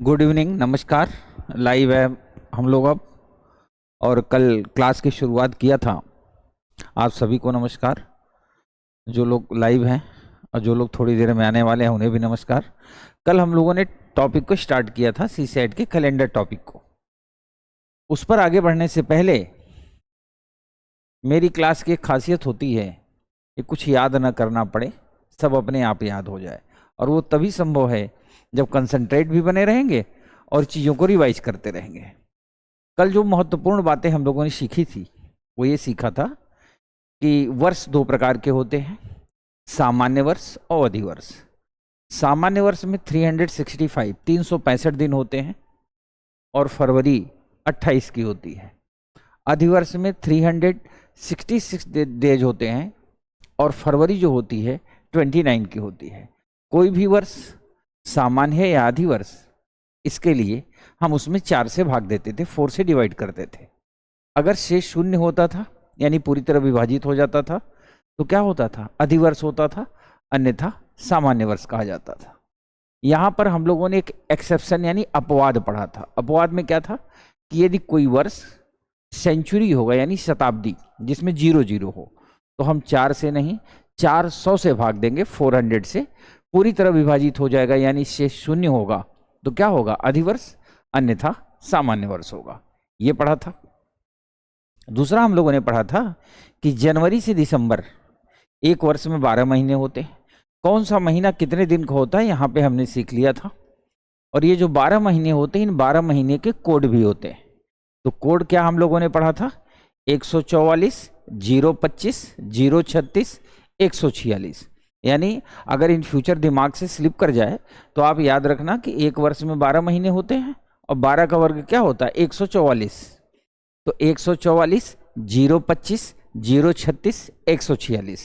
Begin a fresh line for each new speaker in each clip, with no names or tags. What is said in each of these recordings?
Good evening, नमस्कार। Live है हम लोग अब, और कल क्लास की शुरुआत किया था। आप सभी को नमस्कार, जो लोग लाइव हैं और जो लोग थोड़ी देर में आने वाले हैं उन्हें भी नमस्कार। कल हम लोगों ने टॉपिक को स्टार्ट किया था, सीसैट के कैलेंडर टॉपिक को। उस पर आगे बढ़ने से पहले मेरी क्लास की एक खासियत होती है कि कुछ याद न करना पड़े, सब अपने आप याद हो जाए। और वो तभी संभव है जब कंसंट्रेट भी बने रहेंगे और चीज़ों को रिवाइज करते रहेंगे। कल जो महत्वपूर्ण बातें हम लोगों ने सीखी थी वो ये सीखा था कि वर्ष दो प्रकार के होते हैं, सामान्य वर्ष और अधिवर्ष। सामान्य वर्ष में 365 365 दिन होते हैं और फरवरी 28 की होती है। अधिवर्ष में 366 डेज होते हैं और फरवरी जो होती है 29 की होती है। कोई भी वर्ष सामान्य है या अधिवर्ष, इसके लिए हम उसमें 4 से भाग देते थे, 4 से डिवाइड करते थे। अगर शेष शून्य होता था यानी पूरी तरह विभाजित हो जाता था तो क्या होता था? अधिवर्ष होता था, अन्यथा सामान्य वर्ष कहा जाता था। यहाँ पर हम लोगों ने एक एक्सेप्शन यानी अपवाद पढ़ा था। अपवाद में क्या था कि यदि कोई वर्ष सेंचुरी होगा यानी शताब्दी जिसमें 00 हो तो हम 4 से नहीं 400 से भाग देंगे, 400 से पूरी तरह विभाजित हो जाएगा, यानी शेष शून्य होगा तो क्या होगा? अधिवर्ष, अन्यथा सामान्य वर्ष होगा। ये पढ़ा था। दूसरा हम लोगों ने पढ़ा था कि जनवरी से दिसंबर एक वर्ष में 12 महीने होते हैं। कौन सा महीना कितने दिन का होता है यहाँ पे हमने सीख लिया था। और ये जो 12 महीने होते हैं, इन 12 महीने के कोड भी होते हैं। तो कोड क्या हम लोगों ने पढ़ा था? 144, 025, 036, 146। यानी अगर इन फ्यूचर दिमाग से स्लिप कर जाए तो आप याद रखना कि एक वर्ष में 12 महीने होते हैं और 12 का वर्ग क्या होता है? 144। तो 144, 025, 036, 146।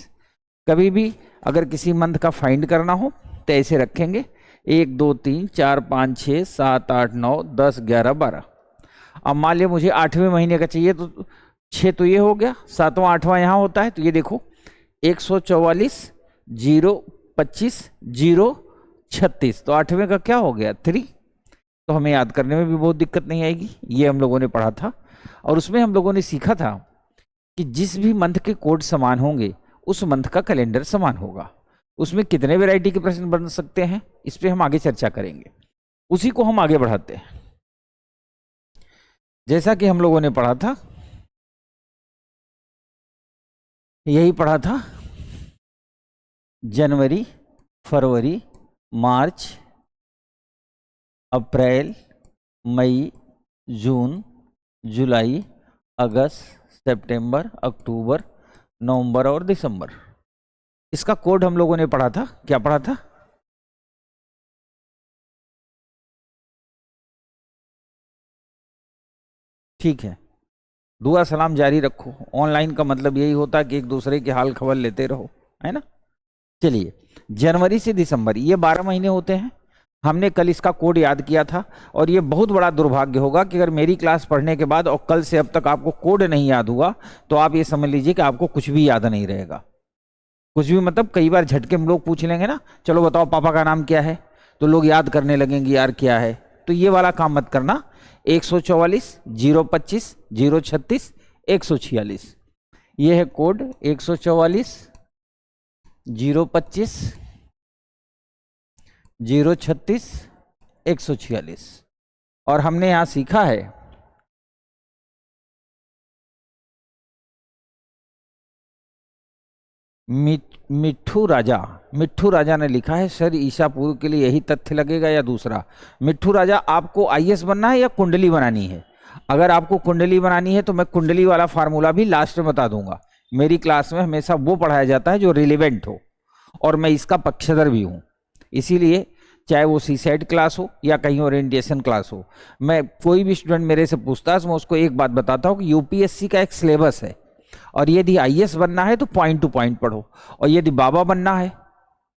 कभी भी अगर किसी मंथ का फाइंड करना हो तो ऐसे रखेंगे 1 2 3 4 5 6 7 8 9 10 11 12। अब मान लिया मुझे 8वें महीने का चाहिए तो 6 तो ये हो गया, 7वां 8वां यहाँ होता है। तो ये देखो 144, 025, 036, तो 8वें का क्या हो गया? 3। तो हमें याद करने में भी बहुत दिक्कत नहीं आएगी। ये हम लोगों ने पढ़ा था। और उसमें हम लोगों ने सीखा था कि जिस भी मंथ के कोड समान होंगे उस मंथ का कैलेंडर समान होगा। उसमें कितने वैरायटी के प्रश्न बन सकते हैं इस पे हम आगे चर्चा करेंगे। उसी को हम आगे बढ़ाते हैं। जैसा कि हम लोगों ने पढ़ा था, यही पढ़ा था, जनवरी, फरवरी, मार्च, अप्रैल, मई, जून, जुलाई, अगस्त, सितंबर, अक्टूबर, नवंबर और दिसंबर। इसका कोड हम लोगों ने पढ़ा था। क्या पढ़ा था? ठीक है, दुआ सलाम जारी रखो। ऑनलाइन का मतलब यही होता है कि एक दूसरे के हाल खबर लेते रहो, है ना। चलिए, जनवरी से दिसंबर ये 12 महीने होते हैं। हमने कल इसका कोड याद किया था। और ये बहुत बड़ा दुर्भाग्य होगा कि अगर मेरी क्लास पढ़ने के बाद और कल से अब तक आपको कोड नहीं याद हुआ तो आप ये समझ लीजिए कि आपको कुछ भी याद नहीं रहेगा। कुछ भी मतलब कई बार झटके हम लोग पूछ लेंगे ना, चलो बताओ पापा का नाम क्या है, तो लोग याद करने लगेंगे यार क्या है। तो ये वाला काम मत करना। 144, 025, 036, 146 ये है कोड। 144, 025, 036, 146। और हमने यहां सीखा है मिट्ठू राजा ने लिखा है, सर ईसा पूर्व के लिए यही तथ्य लगेगा या दूसरा? मिट्ठू राजा, आपको आईएएस बनना है या कुंडली बनानी है? अगर आपको कुंडली बनानी है तो मैं कुंडली वाला फार्मूला भी लास्ट में बता दूंगा। मेरी क्लास में हमेशा वो पढ़ाया जाता है जो रिलेवेंट हो, और मैं इसका पक्षधर भी हूँ। इसीलिए चाहे वो सीसैट क्लास हो या कहीं ओरिएंटेशन क्लास हो, मैं कोई भी स्टूडेंट मेरे से पूछता है तो मैं उसको एक बात बताता हूँ कि यूपीएससी का एक सिलेबस है, और यदि आईएएस बनना है तो पॉइंट टू पॉइंट पढ़ो, और यदि बाबा बनना है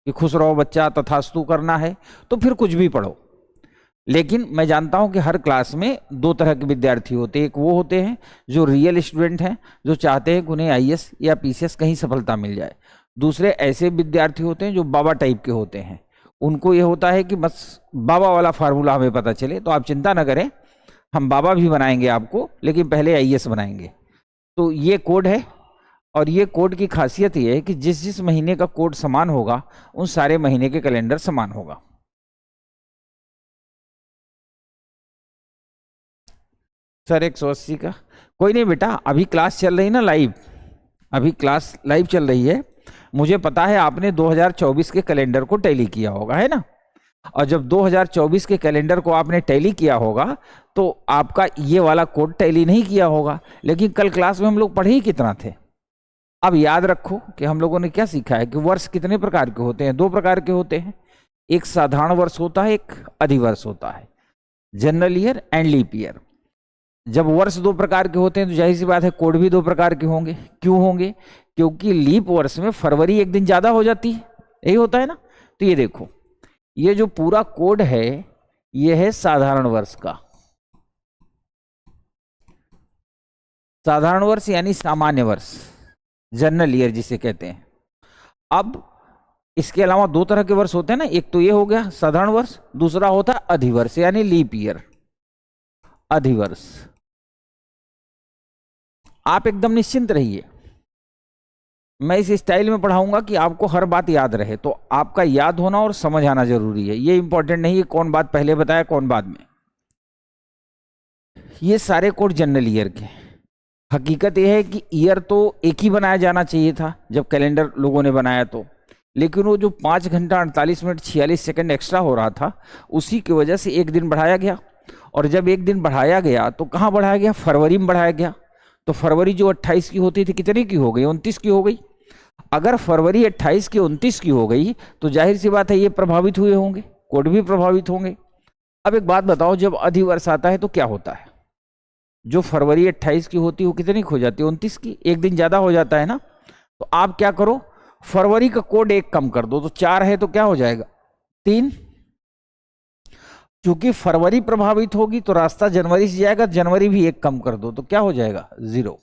कि खुश रहो बच्चा तथास्तु करना है तो फिर कुछ भी पढ़ो। लेकिन मैं जानता हूं कि हर क्लास में दो तरह के विद्यार्थी होते हैं। एक वो होते हैं जो रियल स्टूडेंट हैं, जो चाहते हैं कि उन्हें आईएएस या पीसीएस कहीं सफलता मिल जाए। दूसरे ऐसे विद्यार्थी होते हैं जो बाबा टाइप के होते हैं, उनको ये होता है कि बस बाबा वाला फार्मूला हमें पता चले। तो आप चिंता ना करें, हम बाबा भी बनाएंगे आपको, लेकिन पहले आईएएस बनाएंगे। तो ये कोड है, और ये कोड की खासियत ये है कि जिस जिस महीने का कोड समान होगा उन सारे महीने के कैलेंडर समान होगा। सर 180 का कोई नहीं बेटा, अभी क्लास चल रही ना लाइव, अभी क्लास लाइव चल रही है। मुझे पता है आपने 2024 के कैलेंडर को टैली किया होगा, है ना। और जब 2024 के कैलेंडर को आपने टैली किया होगा तो आपका ये वाला कोड टैली नहीं किया होगा। लेकिन कल क्लास में हम लोग पढ़े ही कितना थे। अब याद रखो कि हम लोगों ने क्या सीखा है कि वर्ष कितने प्रकार के होते हैं, 2 प्रकार के होते हैं। एक साधारण वर्ष होता है, एक अधिवर्ष होता है, general year and leap year. जब वर्ष 2 प्रकार के होते हैं तो जाहिर सी बात है कोड भी 2 प्रकार के होंगे। क्यों होंगे? क्योंकि लीप वर्ष में फरवरी एक दिन ज्यादा हो जाती है, यही होता है ना। तो ये देखो, ये जो पूरा कोड है ये है साधारण वर्ष का। साधारण वर्ष यानी सामान्य वर्ष, जनरल ईयर जिसे कहते हैं। अब इसके अलावा 2 तरह के वर्ष होते हैं ना, एक तो ये हो गया साधारण वर्ष, दूसरा होता है अधिवर्ष यानी लीप ईयर, अधिवर्ष। आप एकदम निश्चिंत रहिए, मैं इस स्टाइल में पढ़ाऊंगा कि आपको हर बात याद रहे। तो आपका याद होना और समझ आना जरूरी है, ये इंपॉर्टेंट नहीं है कौन बात पहले बताया कौन बाद में। ये सारे कोड जनरल ईयर के। हकीकत यह है कि ईयर तो एक ही बनाया जाना चाहिए था जब कैलेंडर लोगों ने बनाया तो, लेकिन वो जो 5 घंटा 48 मिनट 46 सेकंड एक्स्ट्रा हो रहा था उसी की वजह से एक दिन बढ़ाया गया। और जब एक दिन बढ़ाया गया तो कहाँ बढ़ाया गया? फरवरी में बढ़ाया गया। तो फरवरी जो 28 की होती थी कितने की हो गई? 29 की हो गई। अगर फरवरी 28 की 29 की हो गई तो जाहिर सी बात है ये प्रभावित हुए होंगे, कोड भी प्रभावित होंगे। अब एक बात बताओ, जब अधिवर्ष आता है तो क्या होता है? जो फरवरी 28 की होती है वो कितनी हो जाती है? 29 की, एक दिन ज्यादा हो जाता है ना। तो आप क्या करो, फरवरी का कोड 1 कम कर दो, तो 4 है तो क्या हो जाएगा? 3। चूंकि फरवरी प्रभावित होगी तो रास्ता जनवरी से जाएगा, जनवरी भी 1 कम कर दो तो क्या हो जाएगा? 0।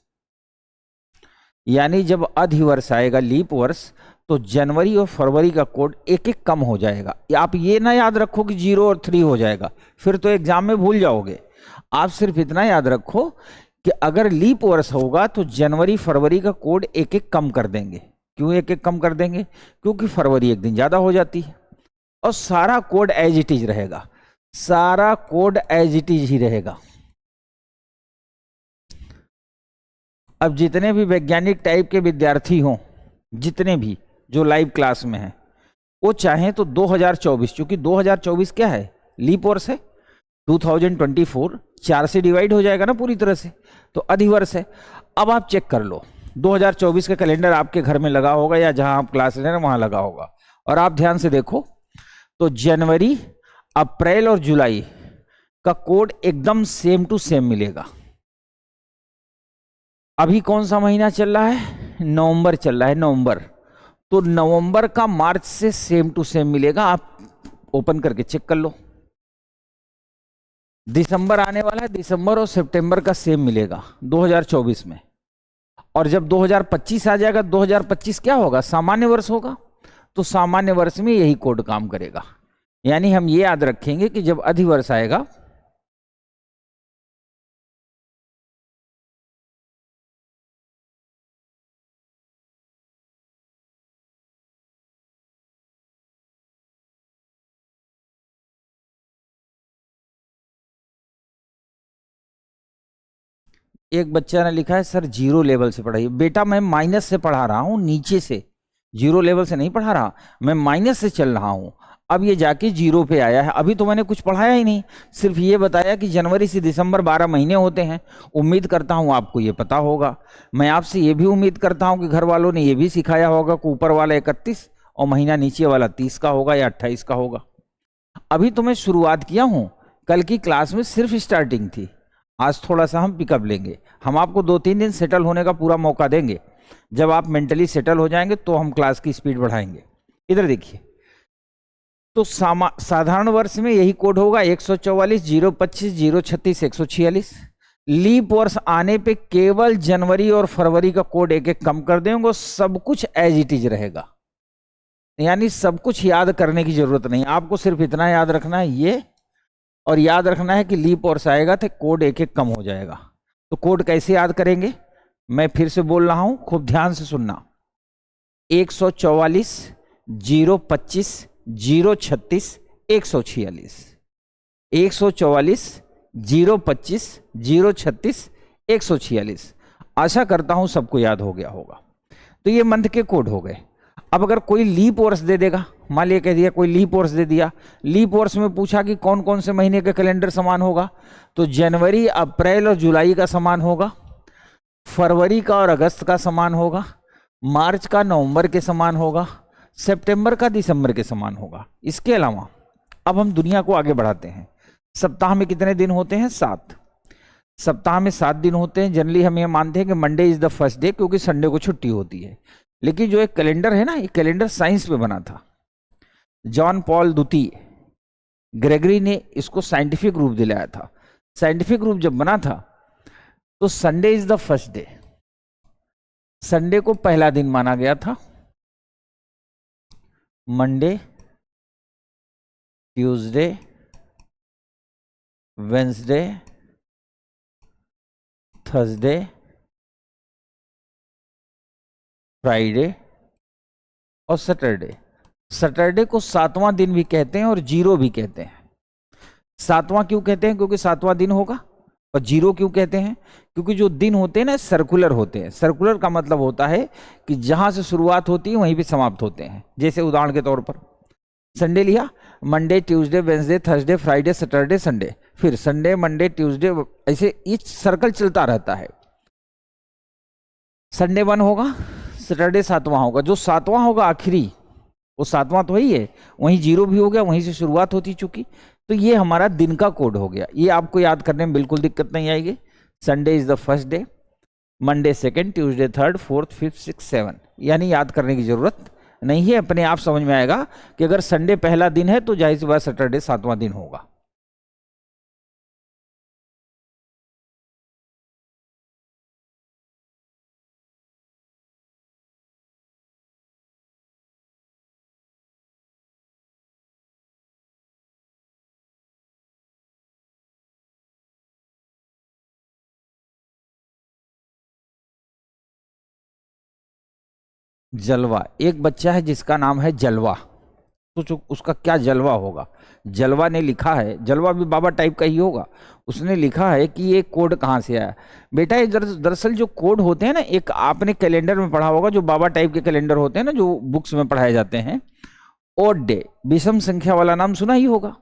यानी जब अधिवर्ष आएगा लीप वर्ष तो जनवरी और फरवरी का कोड 1-1 कम हो जाएगा। आप ये ना याद रखो कि 0 और 3 हो जाएगा, फिर तो एग्जाम में भूल जाओगे। आप सिर्फ इतना याद रखो कि अगर लीप वर्ष होगा तो जनवरी फरवरी का कोड 1-1 कम कर देंगे। क्यों 1-1 कम कर देंगे? क्योंकि फरवरी एक दिन ज्यादा हो जाती है। और सारा कोड एज इट इज रहेगा, सारा कोड एज इट इज ही रहेगा। अब जितने भी वैज्ञानिक टाइप के विद्यार्थी हों, जितने भी जो लाइव क्लास में हैं, वो चाहें तो 2024, क्योंकि 2024 क्या है? लीप वर्ष है। 2024 4 से डिवाइड हो जाएगा ना पूरी तरह से, तो अधिवर्ष है। अब आप चेक कर लो, 2024 का कैलेंडर आपके घर में लगा होगा या जहां आप क्लास ले रहे हैं वहां लगा होगा। और आप ध्यान से देखो तो जनवरी, अप्रैल और जुलाई का कोड एकदम सेम टू सेम मिलेगा। अभी कौन सा महीना चल रहा है? नवंबर चल रहा है, नवंबर। तो नवंबर का मार्च से सेम टू सेम मिलेगा, आप ओपन करके चेक कर लो। दिसंबर आने वाला है, दिसंबर और सितंबर का सेम मिलेगा 2024 में। और जब 2025 आ जाएगा, 2025 क्या होगा? सामान्य वर्ष होगा। तो सामान्य वर्ष में यही कोड काम करेगा। यानी हम ये याद रखेंगे कि जब अधिवर्ष आएगा एक बच्चा ने लिखा है सर 0 लेवल से पढ़ाइए। बेटा मैं माइनस से पढ़ा रहा हूं, नीचे से, 0 लेवल से नहीं पढ़ा रहा, मैं माइनस से चल रहा हूं। अब ये जाके 0 पे आया है। अभी तो मैंने कुछ पढ़ाया ही नहीं, सिर्फ ये बताया कि जनवरी से दिसंबर 12 महीने होते हैं। उम्मीद करता हूं आपको ये पता होगा। मैं आपसे ये भी उम्मीद करता हूं कि घर वालों ने ये भी सिखाया होगा कि ऊपर वाला 31 और महीना नीचे वाला 30 का होगा या 28 का होगा। अभी तो मैं शुरुआत किया हूं, कल की क्लास में सिर्फ स्टार्टिंग थी। आज थोड़ा सा हम पिकअप लेंगे। हम आपको 2-3 दिन सेटल होने का पूरा मौका देंगे। जब आप मेंटली सेटल हो जाएंगे तो हम क्लास की स्पीड बढ़ाएंगे। इधर देखिए, तो साधारण वर्ष में यही कोड होगा 144, 025, 036, 146। लीप वर्ष आने पे केवल जनवरी और फरवरी का कोड 1-1 कम कर देंगे, सब कुछ एज इट इज रहेगा। यानी सब कुछ याद करने की जरूरत नहीं, आपको सिर्फ इतना याद रखना है ये, और याद रखना है कि लीप वर्ष आएगा तो कोड एक एक कम हो जाएगा। तो कोड कैसे याद करेंगे, मैं फिर से बोल रहा हूं, खूब ध्यान से सुनना। 144 025 036 146, 144 025 036 146। आशा करता हूं सबको याद हो गया होगा। तो ये मंथ के कोड हो गए। अब अगर कोई लीप वर्ष दे देगा, मान लिया कह दिया कोई लीप वर्ष दे दिया, लीप वर्ष में पूछा कि कौन कौन से महीने का कैलेंडर समान होगा, तो जनवरी अप्रैल और जुलाई का समान होगा, फरवरी का और अगस्त का समान होगा, मार्च का नवंबर के समान होगा, सितंबर का दिसंबर के समान होगा। इसके अलावा अब हम दुनिया को आगे बढ़ाते हैं। सप्ताह में कितने दिन होते हैं, 7। सप्ताह में 7 दिन होते हैं। जनरली हम ये मानते हैं कि Monday is the first day, क्योंकि संडे को छुट्टी होती है। लेकिन जो एक कैलेंडर है ना, ये कैलेंडर साइंस पे बना था। जॉन पॉल द्वितीय ग्रेगरी ने इसको साइंटिफिक रूप दिलाया था। साइंटिफिक रूप जब बना था तो Sunday is the first day, Sunday को पहला दिन माना गया था। Monday, Tuesday, Wednesday, Thursday, Friday और सैटरडे। सैटरडे को 7वां दिन भी कहते हैं और जीरो भी कहते हैं। 7वां क्यों कहते हैं, क्योंकि 7वां दिन होगा। और जीरो क्यों कहते हैं, क्योंकि जो दिन होते हैं ना सर्कुलर होते हैं। सर्कुलर का मतलब होता है कि जहां से शुरुआत होती है वहीं पे समाप्त होते हैं। जैसे उदाहरण के तौर पर संडे लिया, Monday, Tuesday, Wednesday, Thursday, Friday, Saturday, Sunday, फिर संडे, मंडे, ट्यूसडे, ऐसे इच सर्कल चलता रहता है। संडे 1 होगा, सैटरडे 7वां होगा। जो 7वां होगा आखिरी, वो 7वां तो ही है, वहीं जीरो भी हो गया, वहीं से शुरुआत होती चुकी। तो ये हमारा दिन का कोड हो गया। ये आपको याद करने में बिल्कुल दिक्कत नहीं आएगी। Sunday is the first day, Monday second, Tuesday third, fourth, fifth, six, 7, यानी याद करने की जरूरत नहीं है। अपने आप समझ में आएगा कि अगर संडे पहला दिन है तो जाहिर सी बात सैटरडे 7वां दिन होगा। जलवा, एक बच्चा है जिसका नाम है जलवा। तो उसका क्या जलवा होगा। जलवा ने लिखा है, जलवा भी बाबा टाइप का ही होगा। उसने लिखा है कि ये कोड कहाँ से आया। बेटा ये दरअसल जो कोड होते हैं ना, एक आपने कैलेंडर में पढ़ा होगा, जो बाबा टाइप के कैलेंडर होते हैं ना, जो बुक्स में पढ़ाए जाते हैं। ओड डे, विषम संख्या वाला नाम सुना ही होगा।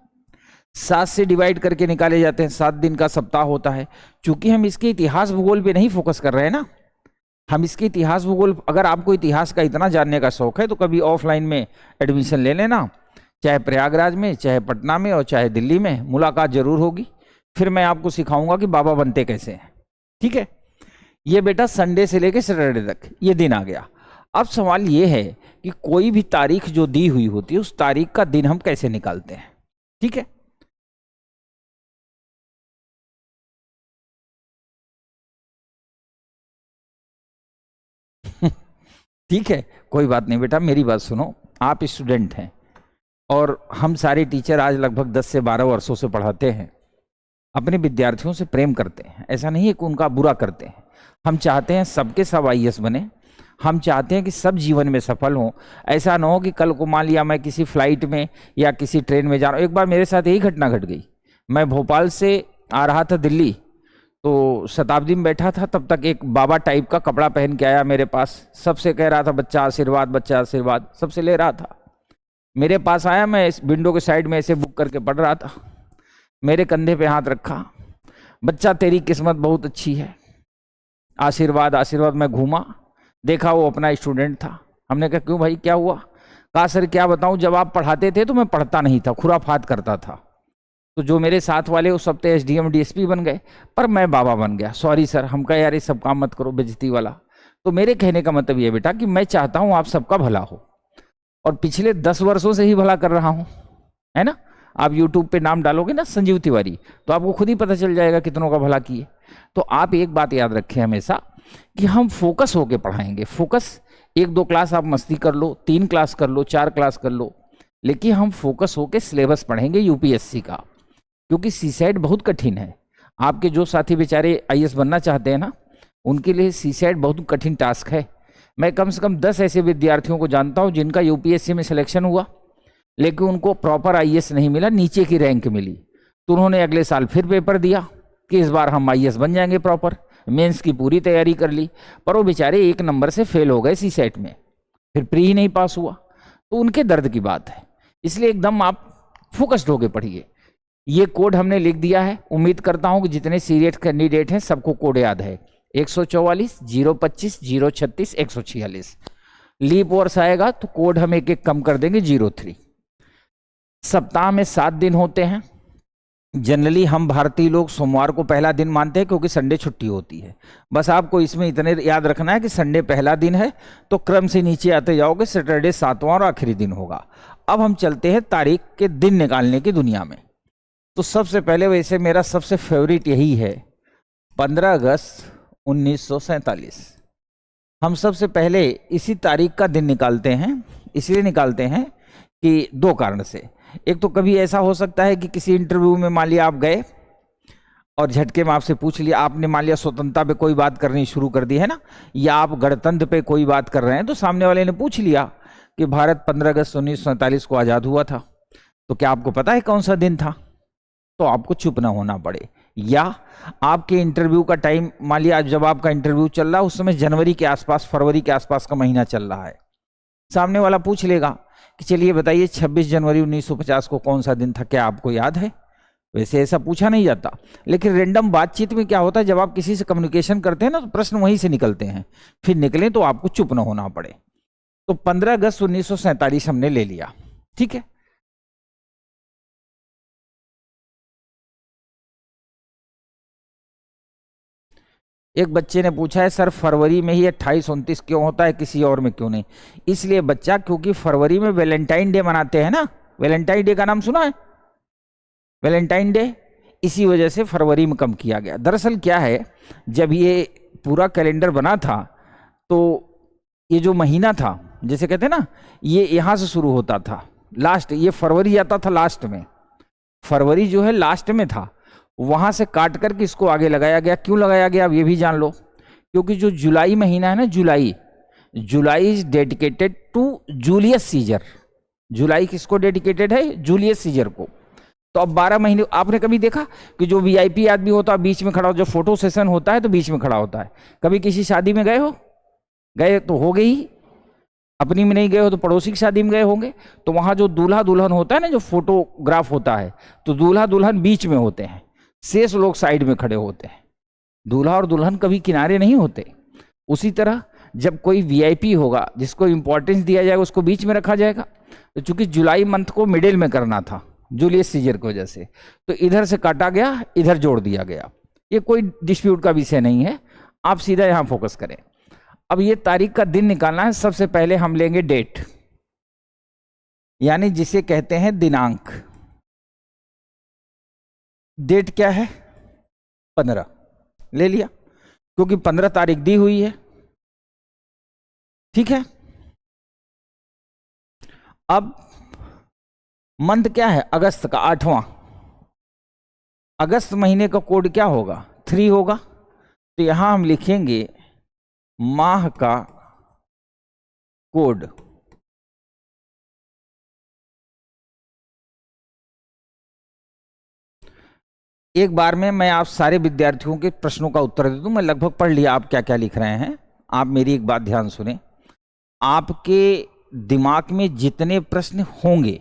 7 से डिवाइड करके निकाले जाते हैं, 7 दिन का सप्ताह होता है। चूंकि हम इसके इतिहास भूगोल पे नहीं फोकस कर रहे हैं ना, हम इसके इतिहास भूगोल, अगर आपको इतिहास का इतना जानने का शौक है तो कभी ऑफलाइन में एडमिशन ले लेना, चाहे प्रयागराज में, चाहे पटना में और चाहे दिल्ली में, मुलाकात जरूर होगी। फिर मैं आपको सिखाऊंगा कि बाबा बनते कैसे हैं। ठीक है, ये बेटा संडे से लेके सैटरडे तक ये दिन आ गया। अब सवाल ये है कि कोई भी तारीख जो दी हुई होती है, उस तारीख का दिन हम कैसे निकालते हैं। ठीक है, ठीक है, कोई बात नहीं बेटा, मेरी बात सुनो। आप स्टूडेंट हैं और हम सारे टीचर आज लगभग 10 से 12 वर्षों से पढ़ाते हैं, अपने विद्यार्थियों से प्रेम करते हैं। ऐसा नहीं है कि उनका बुरा करते हैं। हम चाहते हैं सबके सब IAS बने, हम चाहते हैं कि सब जीवन में सफल हों। ऐसा ना हो कि कल को मान लिया मैं किसी फ्लाइट में या किसी ट्रेन में जा रहा हूँ। एक बार मेरे साथ यही घटना घट गई। मैं भोपाल से आ रहा था दिल्ली, तो शताब्दी में बैठा था, तब तक एक बाबा टाइप का कपड़ा पहन के आया मेरे पास। सबसे कह रहा था बच्चा आशीर्वाद, बच्चा आशीर्वाद, सबसे ले रहा था। मेरे पास आया, मैं इस विंडो के साइड में ऐसे बुक करके पढ़ रहा था। मेरे कंधे पे हाथ रखा, बच्चा तेरी किस्मत बहुत अच्छी है, आशीर्वाद आशीर्वाद। मैं घूमा, देखा वो अपना स्टूडेंट था। हमने कहा क्यों भाई क्या हुआ। कहा सर क्या बताऊं, जब आप पढ़ाते थे तो मैं पढ़ता नहीं था, खुराफात करता था। तो जो मेरे साथ वाले उस हफ्ते SDM DSP बन गए, पर मैं बाबा बन गया। Sorry sir. हम कहा यार ये सब काम मत करो, बेइज्जती वाला। तो मेरे कहने का मतलब ये बेटा कि मैं चाहता हूं आप सबका भला हो, और पिछले 10 वर्षों से ही भला कर रहा हूं, है ना। आप YouTube पे नाम डालोगे ना संजीव तिवारी, तो आपको खुद ही पता चल जाएगा कितनों का भला किए। तो आप एक बात याद रखें हमेशा कि हम फोकस होके पढ़ाएंगे। फोकस एक दो क्लास आप मस्ती कर लो, 3 क्लास कर लो, 4 क्लास कर लो, लेकिन हम फोकस होके सिलेबस पढ़ेंगे यूपीएससी का, क्योंकि सीसैट बहुत कठिन है। आपके जो साथी बेचारे आईएएस बनना चाहते हैं ना, उनके लिए सीसैट बहुत कठिन टास्क है। मैं कम से कम 10 ऐसे विद्यार्थियों को जानता हूं जिनका यूपीएससी में सिलेक्शन हुआ, लेकिन उनको प्रॉपर आईएएस नहीं मिला, नीचे की रैंक मिली, तो उन्होंने अगले साल फिर पेपर दिया कि इस बार हम आईएएस बन जाएंगे प्रॉपर। मेंस की पूरी तैयारी कर ली, पर वो बेचारे 1 नंबर से फेल हो गए सीसैट में, फिर प्री ही नहीं पास हुआ। तो उनके दर्द की बात है, इसलिए एकदम आप फोकस्ड होके पढ़िए। ये कोड हमने लिख दिया है, उम्मीद करता हूं कि जितने सीरियस कैंडिडेट हैं सबको कोड याद है, 144 025 036 146। लीप वर्ष आएगा तो कोड हम एक एक कम कर देंगे, 03। सप्ताह में 7 दिन होते हैं। जनरली हम भारतीय लोग सोमवार को पहला दिन मानते हैं क्योंकि संडे छुट्टी होती है। बस आपको इसमें इतने याद रखना है कि संडे पहला दिन है, तो क्रम से नीचे आते जाओगे, सैटरडे 7वां और आखिरी दिन होगा। अब हम चलते हैं तारीख के दिन निकालने की दुनिया में। तो सबसे पहले, वैसे मेरा सबसे फेवरेट यही है, 15 अगस्त 1947। हम सबसे पहले इसी तारीख का दिन निकालते हैं, इसलिए निकालते हैं कि 2 कारण से। एक तो कभी ऐसा हो सकता है कि किसी इंटरव्यू में मान लिया आप गए और झटके में आपसे पूछ लिया, आपने मान लिया स्वतंत्रता पे कोई बात करनी शुरू कर दी है ना, या आप गणतंत्र पे कोई बात कर रहे हैं, तो सामने वाले ने पूछ लिया कि भारत 15 अगस्त 1947 को आज़ाद हुआ था, तो क्या आपको पता है कौन सा दिन था? तो आपको चुप ना होना पड़े। या आपके इंटरव्यू का टाइम, मान लिया जब आपका इंटरव्यू चल रहा है उस समय जनवरी के आसपास, फरवरी के आसपास का महीना चल रहा है, सामने वाला पूछ लेगा कि चलिए बताइए 26 जनवरी 1950 को कौन सा दिन था, क्या आपको याद है? वैसे ऐसा पूछा नहीं जाता, लेकिन रेंडम बातचीत में क्या होता है, जब आप किसी से कम्युनिकेशन करते हैं ना, तो प्रश्न वहीं से निकलते हैं, फिर निकले तो आपको चुप ना होना पड़े। तो 15 अगस्त 1947 हमने ले लिया, ठीक है। एक बच्चे ने पूछा है, सर फरवरी में ही 28-29 क्यों होता है, किसी और में क्यों नहीं? इसलिए बच्चा, क्योंकि फरवरी में वैलेंटाइन डे मनाते हैं ना, वैलेंटाइन डे का नाम सुना है, वैलेंटाइन डे, इसी वजह से फरवरी में कम किया गया। दरअसल क्या है, जब ये पूरा कैलेंडर बना था तो ये जो महीना था, जैसे कहते हैं ना, ये यहां से शुरू होता था, लास्ट, ये फरवरी आता था लास्ट में, फरवरी जो है लास्ट में था, वहां से काट करके इसको आगे लगाया गया। क्यों लगाया गया अब ये भी जान लो, क्योंकि जो जुलाई महीना है ना, July is dedicated to Julius Caesar. जुलाई किसको डेडिकेटेड है? जूलियस सीजर को। तो अब 12 महीने, आपने कभी देखा कि जो वीआईपी आदमी होता है बीच में खड़ा हो, जो फोटो सेशन होता है तो बीच में खड़ा होता है? कभी किसी शादी में गए हो? गए तो हो गई, अपनी में नहीं गए हो तो पड़ोसी की शादी में गए होंगे, तो वहां जो दूल्हा दुल्हन होता है ना, जो फोटोग्राफ होता है, तो दूल्हा दुल्हन बीच में होते हैं, शेष लोग साइड में खड़े होते हैं, दूल्हा और दुल्हन कभी किनारे नहीं होते। उसी तरह जब कोई वीआईपी होगा जिसको इंपॉर्टेंस दिया जाएगा उसको बीच में रखा जाएगा। तो चूंकि जुलाई मंथ को मिडिल में करना था जूलियस सीजर की वजह से, तो इधर से काटा गया, इधर जोड़ दिया गया। ये कोई डिस्प्यूट का विषय नहीं है, आप सीधा यहां फोकस करें। अब ये तारीख का दिन निकालना है। सबसे पहले हम लेंगे डेट, यानी जिसे कहते हैं दिनांक। डेट क्या है? 15 ले लिया, क्योंकि 15 तारीख दी हुई है, ठीक है। अब मंथ क्या है? अगस्त का 8वां। अगस्त महीने का कोड क्या होगा? 3 होगा। तो यहां हम लिखेंगे माह का कोड। एक बार में मैं आप सारे विद्यार्थियों के प्रश्नों का उत्तर दे दूं। मैं लगभग पढ़ लिया आप क्या क्या लिख रहे हैं। आप मेरी एक बात ध्यान सुने, आपके दिमाग में जितने प्रश्न होंगे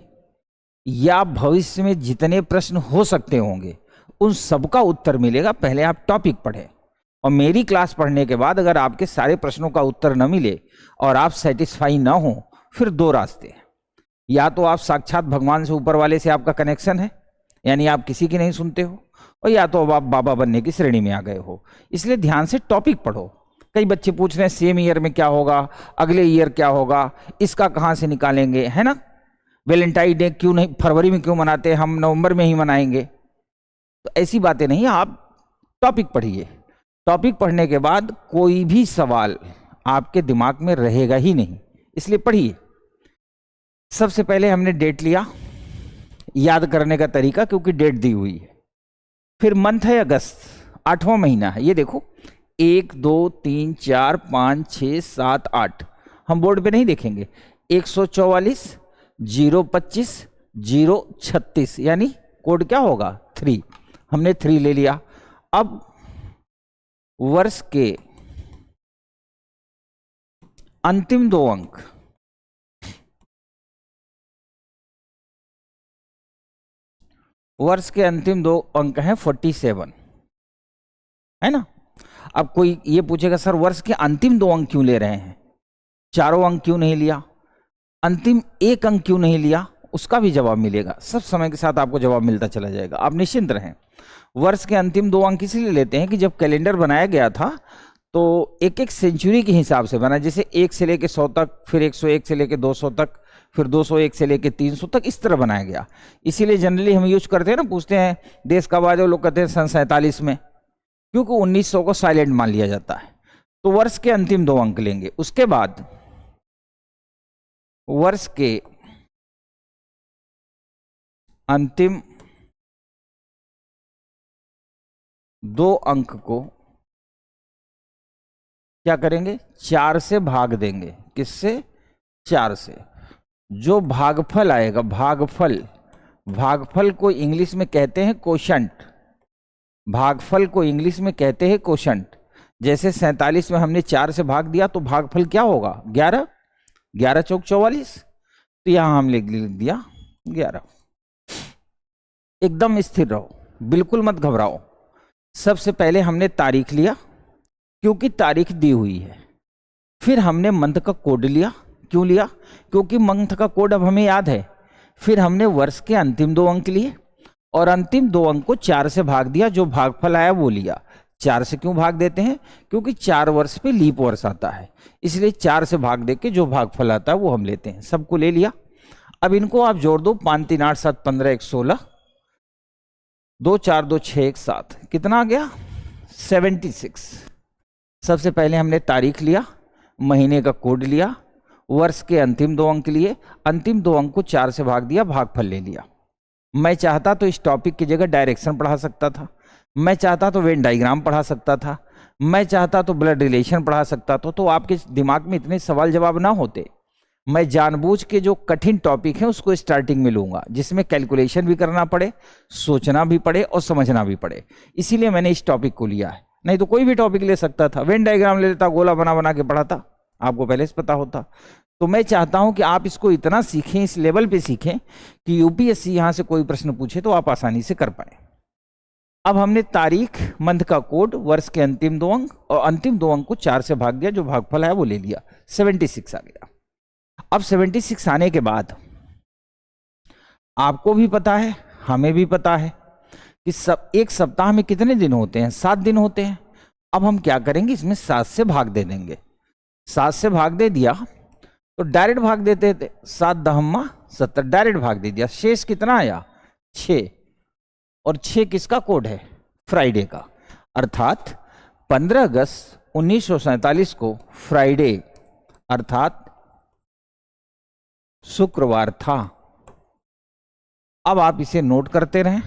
या भविष्य में जितने प्रश्न हो सकते होंगे, उन सबका उत्तर मिलेगा। पहले आप टॉपिक पढ़ें, और मेरी क्लास पढ़ने के बाद अगर आपके सारे प्रश्नों का उत्तर न मिले और आप सेटिस्फाई ना हो, फिर 2 रास्ते हैं। या तो आप साक्षात भगवान से, ऊपर वाले से आपका कनेक्शन है, यानी आप किसी की नहीं सुनते हो, और या तो अब आप बाबा बनने की श्रेणी में आ गए हो। इसलिए ध्यान से टॉपिक पढ़ो। कई बच्चे पूछ रहे हैं सेम ईयर में क्या होगा, अगले ईयर क्या होगा, इसका कहाँ से निकालेंगे, है ना। वैलेंटाइन डे क्यों नहीं, फरवरी में क्यों मनाते हैं, हम नवंबर में ही मनाएंगे। तो ऐसी बातें नहीं, आप टॉपिक पढ़िए। टॉपिक पढ़ने के बाद कोई भी सवाल आपके दिमाग में रहेगा ही नहीं, इसलिए पढ़िए। सबसे पहले हमने डेट लिया, याद करने का तरीका, क्योंकि डेट दी हुई है। फिर मंथ है अगस्त, 8वां महीना है, ये देखो 1 2 3 4 5 6 7 8, हम बोर्ड पे नहीं देखेंगे। 144 025 036, यानी कोड क्या होगा 3, हमने 3 ले लिया। अब वर्ष के अंतिम 2 अंक, वर्ष के अंतिम 2 अंक हैं 47, है ना। अब कोई ये पूछेगा सर वर्ष के अंतिम 2 अंक क्यों ले रहे हैं, चारों अंक क्यों नहीं लिया, अंतिम 1 अंक क्यों नहीं लिया, उसका भी जवाब मिलेगा। सब समय के साथ आपको जवाब मिलता चला जाएगा, आप निश्चिंत रहें। वर्ष के अंतिम 2 अंक इसलिए लेते हैं कि जब कैलेंडर बनाया गया था तो एक एक सेंचुरी के हिसाब से बना, जैसे 1 से लेके 100 तक, फिर 101 से लेके 200 तक, फिर 201 से लेके 300 तक, इस तरह बनाया गया। इसीलिए जनरली हम यूज करते हैं ना, पूछते हैं देश कब आजाद, लोग कहते हैं सन 47 में, क्योंकि 1900 को साइलेंट मान लिया जाता है। तो वर्ष के अंतिम 2 अंक लेंगे। उसके बाद वर्ष के अंतिम 2 अंक को क्या करेंगे, 4 से भाग देंगे। किससे, 4 से। जो भागफल आएगा, भागफल, भागफल को इंग्लिश में कहते हैं कोशंट, भागफल को इंग्लिश में कहते हैं कोशंट। जैसे 47 में हमने 4 से भाग दिया तो भागफल क्या होगा 11, 11 चौक 44, तो यहां हम लिख दिया 11। एकदम स्थिर रहो, बिल्कुल मत घबराओ। सबसे पहले हमने तारीख लिया, क्योंकि तारीख दी हुई है। फिर हमने मंथ का कोड लिया, क्यों लिया, क्योंकि मंथ का कोड अब हमें याद है। फिर हमने वर्ष के अंतिम 2 अंक लिए और अंतिम 2 अंक को 4 से भाग दिया, जो भागफल आया वो लिया। 4 से क्यों भाग देते हैं, क्योंकि 4 वर्ष पे लीप वर्ष आता है, इसलिए 4 से भाग दे के जो भागफल आता है वो हम लेते हैं। सबको ले लिया। अब इनको आप जोड़ दो, 5 3 8 7 15 1 16, 2 4 2 6 1 7, कितना आ गया 76। सबसे पहले हमने तारीख लिया, महीने का कोड लिया, वर्ष के अंतिम 2 अंक लिए, अंतिम 2 अंक को 4 से भाग दिया, भागफल ले लिया। मैं चाहता तो इस टॉपिक की जगह डायरेक्शन पढ़ा सकता था, मैं चाहता तो वेन डायग्राम पढ़ा सकता था, मैं चाहता तो ब्लड रिलेशन पढ़ा सकता था, तो आपके दिमाग में इतने सवाल जवाब ना होते। मैं जानबूझ के जो कठिन टॉपिक है उसको स्टार्टिंग में लूंगा, जिसमें कैलकुलेशन भी करना पड़े, सोचना भी पड़े और समझना भी पड़े, इसीलिए मैंने इस टॉपिक को लिया है। नहीं तो कोई भी टॉपिक ले सकता था, वेन डायग्राम ले लेता, गोला बना बना के पढ़ाता, आपको पहले से पता होता। तो मैं चाहता हूं कि आप इसको इतना सीखें, इस लेवल पे सीखें कि यूपीएससी यहां से कोई प्रश्न पूछे तो आप आसानी से कर पाए। अब हमने तारीख, मंथ का कोड, वर्ष के अंतिम 2 अंक और अंतिम 2 अंक को 4 से भाग दिया, जो भागफल है वो ले लिया, 76 आ गया। अब 76 आने के बाद आपको भी पता है, हमें भी पता है कि एक सप्ताह में कितने दिन होते हैं, 7 दिन होते हैं। अब हम क्या करेंगे, इसमें 7 से भाग दे देंगे। 7 से भाग दे दिया तो डायरेक्ट भाग देते थे, 7 दहम्मा 70, डायरेक्ट भाग दे दिया। शेष कितना आया 6, और 6 किसका कोड है, फ्राइडे का। अर्थात 15 अगस्त 1947 को फ्राइडे अर्थात शुक्रवार था। अब आप इसे नोट करते रहें,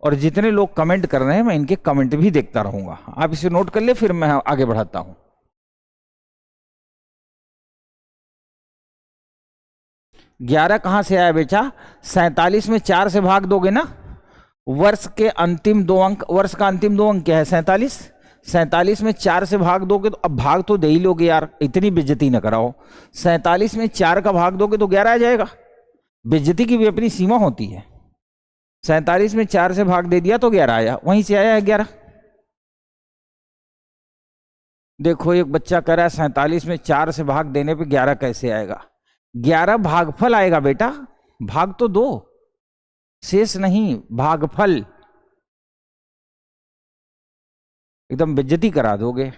और जितने लोग कमेंट कर रहे हैं मैं इनके कमेंट भी देखता रहूंगा। आप इसे नोट कर ले, फिर मैं आगे बढ़ाता हूं। 11 कहां से आया बेटा, 47 में 4 से भाग दोगे ना, वर्ष के अंतिम 2 अंक, वर्ष का अंतिम 2 अंक क्या है 47, 47 में 4 से भाग दोगे तो, अब भाग तो दे ही लोगे यार, इतनी बेइज्जती ना कराओ। 47 में 4 का भाग दोगे तो 11 आ जाएगा, बेइज्जती की भी अपनी सीमा होती है। 47 में 4 से भाग दे दिया तो 11 आया, वहीं से आया है 11। देखो एक बच्चा कह रहा है 47 में 4 से भाग देने पे 11 कैसे आएगा, 11 भागफल आएगा बेटा, भाग तो दो, शेष नहीं, भागफल। एकदम बेइज्जती करा दोगे।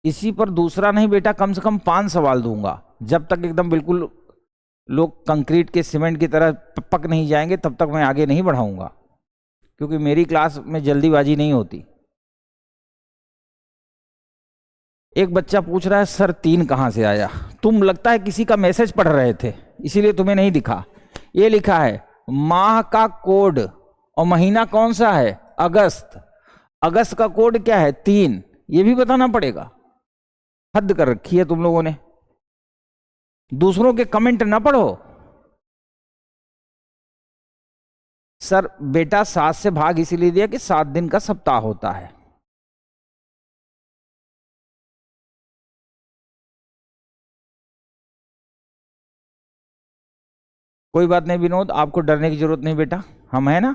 इसी पर दूसरा नहीं बेटा, कम से कम 5 सवाल दूंगा, जब तक एकदम बिल्कुल लोग कंक्रीट के सीमेंट की तरह पक नहीं जाएंगे तब तक मैं आगे नहीं बढ़ाऊंगा, क्योंकि मेरी क्लास में जल्दीबाजी नहीं होती। एक बच्चा पूछ रहा है सर 3 कहाँ से आया। तुम लगता है किसी का मैसेज पढ़ रहे थे, इसीलिए तुम्हें नहीं दिखा। ये लिखा है माह का कोड, और महीना कौन सा है, अगस्त। अगस्त का कोड क्या है, 3। ये भी बताना पड़ेगा। हद कर रखी है तुम लोगों ने। दूसरों के कमेंट ना पढ़ो। सर बेटा 7 से भाग इसीलिए दिया कि 7 दिन का सप्ताह होता है। कोई बात नहीं विनोद, आपको डरने की जरूरत नहीं बेटा, हम है ना।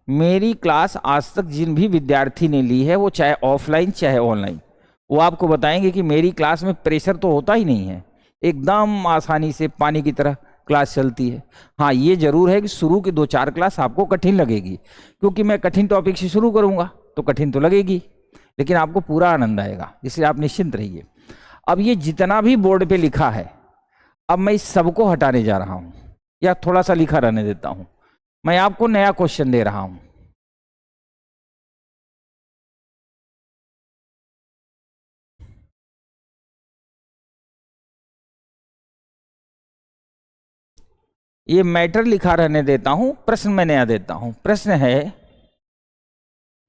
मेरी क्लास आज तक जिन भी विद्यार्थी ने ली है, वो चाहे ऑफलाइन चाहे ऑनलाइन, वो आपको बताएंगे कि मेरी क्लास में प्रेशर तो होता ही नहीं है। एकदम आसानी से पानी की तरह क्लास चलती है। हाँ ये जरूर है कि शुरू की 2-4 क्लास आपको कठिन लगेगी, क्योंकि मैं कठिन टॉपिक से शुरू करूंगा तो कठिन तो लगेगी, लेकिन आपको पूरा आनंद आएगा, इसलिए आप निश्चिंत रहिए। अब ये जितना भी बोर्ड पे लिखा है, अब मैं इस सबको हटाने जा रहा हूं, या थोड़ा सा लिखा रहने देता हूं। मैं आपको नया क्वेश्चन दे रहा हूं। ये मैटर लिखा रहने देता हूं, प्रश्न मैं नया देता हूं। प्रश्न है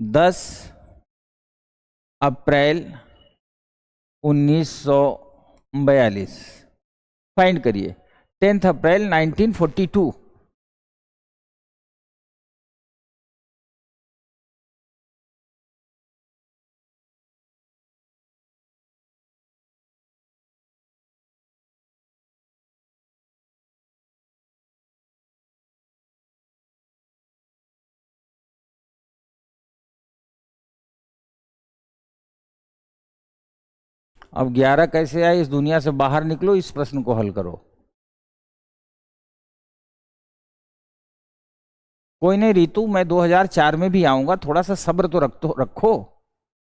10 अप्रैल 1942 फाइंड करिए। 10 अप्रैल 1942। अब 11 कैसे आए, इस दुनिया से बाहर निकलो, इस प्रश्न को हल करो। कोई नहीं रीतू, मैं 2004 में भी आऊंगा, थोड़ा सा सब्र तो रखो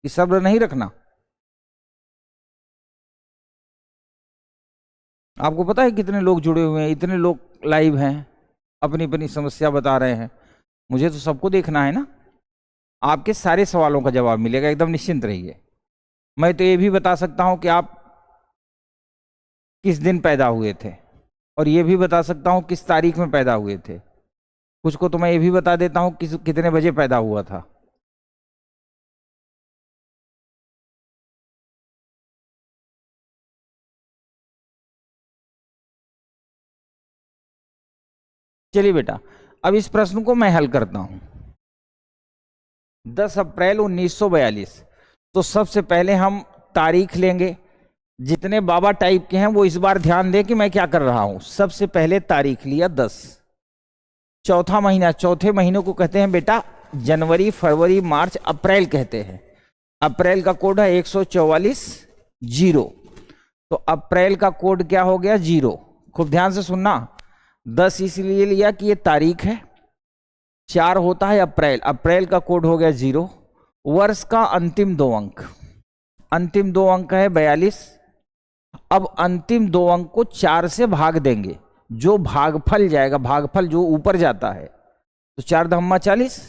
कि सब्र नहीं रखना। आपको पता है कितने लोग जुड़े हुए हैं, इतने लोग लाइव हैं, अपनी अपनी समस्या बता रहे हैं। मुझे तो सबको देखना है ना। आपके सारे सवालों का जवाब मिलेगा, एकदम निश्चिंत रहिए। मैं तो ये भी बता सकता हूं कि आप किस दिन पैदा हुए थे, और ये भी बता सकता हूं किस तारीख में पैदा हुए थे। कुछ को तो मैं ये भी बता देता हूं कितने बजे पैदा हुआ था। चलिए बेटा, अब इस प्रश्न को मैं हल करता हूं। 10 अप्रैल 1942। तो सबसे पहले हम तारीख लेंगे। जितने बाबा टाइप के हैं वो इस बार ध्यान दें कि मैं क्या कर रहा हूं। सबसे पहले तारीख लिया 10। चौथा महीना, चौथे महीनों को कहते हैं बेटा जनवरी, फरवरी, मार्च, अप्रैल कहते हैं। अप्रैल का कोड है 144 जीरो। तो अप्रैल का कोड क्या हो गया, 0। खूब ध्यान से सुनना। 10 इसलिए लिया कि ये तारीख है। 4 होता है अप्रैल, अप्रैल का कोड हो गया 0। वर्ष का अंतिम 2 अंक, अंतिम 2 अंक है 42। अब अंतिम 2 अंक को 4 से भाग देंगे, जो भागफल जाएगा, भागफल जो ऊपर जाता है, तो 4 धम्मा 40।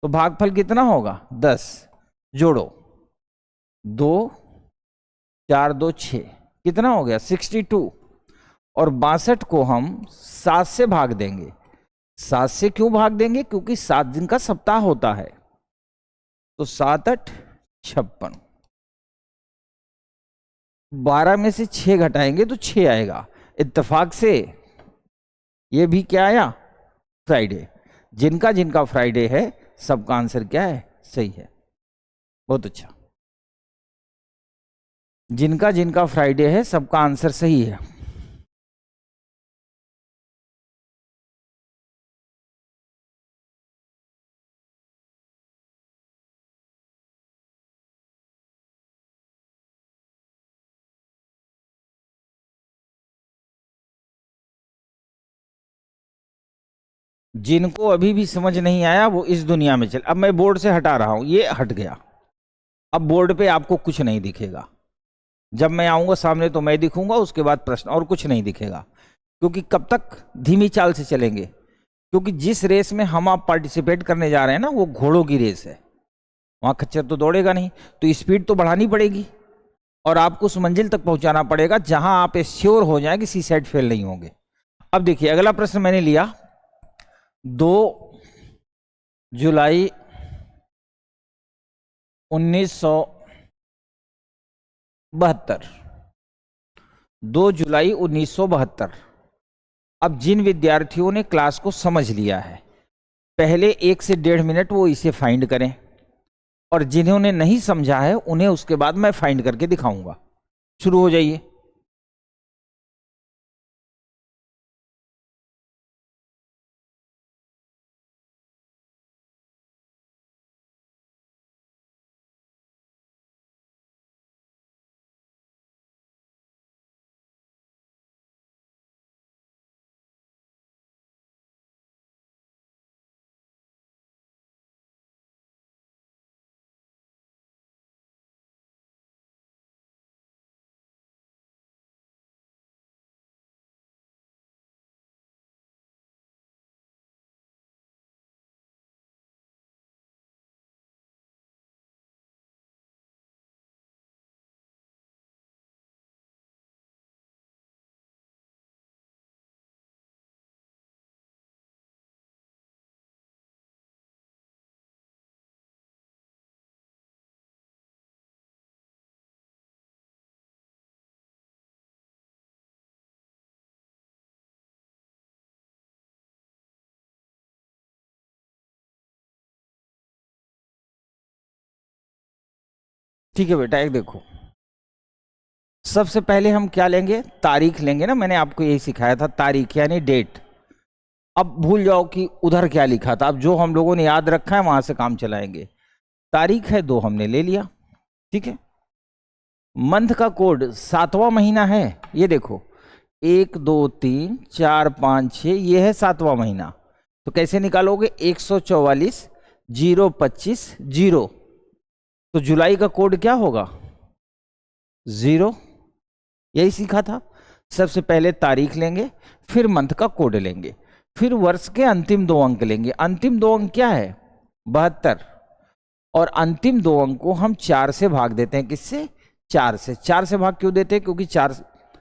तो भागफल कितना होगा, 10। जोड़ो 2, 4, 2, 6, कितना हो गया 62। और 62 को हम 7 से भाग देंगे। 7 से क्यों भाग देंगे, क्योंकि 7 दिन का सप्ताह होता है। तो 7 8 56। 12 में से 6 घटाएंगे तो 6 आएगा। इत्तेफाक से ये भी क्या आया, फ्राइडे। जिनका जिनका फ्राइडे है सबका आंसर क्या है, सही है। बहुत अच्छा, जिनका जिनका फ्राइडे है सबका आंसर सही है। जिनको अभी भी समझ नहीं आया वो इस दुनिया में चल। अब मैं बोर्ड से हटा रहा हूं, ये हट गया। अब बोर्ड पे आपको कुछ नहीं दिखेगा। जब मैं आऊंगा सामने तो मैं दिखूंगा, उसके बाद प्रश्न, और कुछ नहीं दिखेगा। क्योंकि कब तक धीमी चाल से चलेंगे, क्योंकि जिस रेस में हम आप पार्टिसिपेट करने जा रहे हैं ना, वो घोड़ों की रेस है। वहां खच्चर तो दौड़ेगा नहीं, तो स्पीड तो बढ़ानी पड़ेगी और आपको उस मंजिल तक पहुंचाना पड़ेगा जहां आप श्योर हो जाए कि सी सेट फेल नहीं होंगे। अब देखिए अगला प्रश्न मैंने लिया 2 जुलाई 1972, 2 जुलाई 1972। अब जिन विद्यार्थियों ने क्लास को समझ लिया है, पहले 1 से 1.5 मिनट वो इसे फाइंड करें, और जिन्होंने नहीं समझा है उन्हें उसके बाद मैं फाइंड करके दिखाऊंगा। शुरू हो जाइए। ठीक है बेटा, एक देखो, सबसे पहले हम क्या लेंगे, तारीख लेंगे ना, मैंने आपको यही सिखाया था, तारीख यानी डेट। अब भूल जाओ कि उधर क्या लिखा था, अब जो हम लोगों ने याद रखा है वहां से काम चलाएंगे। तारीख है 2, हमने ले लिया, ठीक है। मंथ का कोड 7वां महीना है, ये देखो 1 2 3 4 5 6, ये है 7वां महीना। तो कैसे निकालोगे, 144 025 0। तो जुलाई का कोड क्या होगा, 0। यही सीखा था। सबसे पहले तारीख लेंगे, फिर मंथ का कोड लेंगे, फिर वर्ष के अंतिम 2 अंक लेंगे। अंतिम 2 अंक क्या है, 72। और अंतिम 2 अंक को हम 4 से भाग देते हैं, किससे, 4 से। 4 से भाग क्यों देते हैं, क्योंकि 4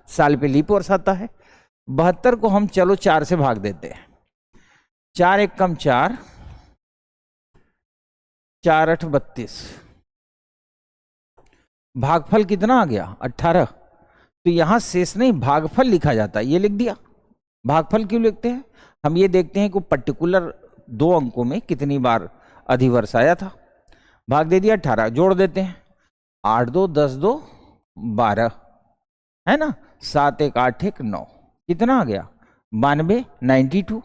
साल पे लीप वर्ष आता है। 72 को हम चलो 4 से भाग देते हैं, 4 एक कम 4, 4 8 32। भागफल कितना आ गया, 18। तो यहां शेष नहीं, भागफल लिखा जाता है, ये लिख दिया। भागफल क्यों लिखते हैं, हम ये देखते हैं कि पर्टिकुलर 2 अंकों में कितनी बार अधिवर्ष आया था। भाग दे दिया 18, जोड़ देते हैं, 8 2 10 2 12, है ना, 7 1 8 1 9, कितना आ गया, 92 92।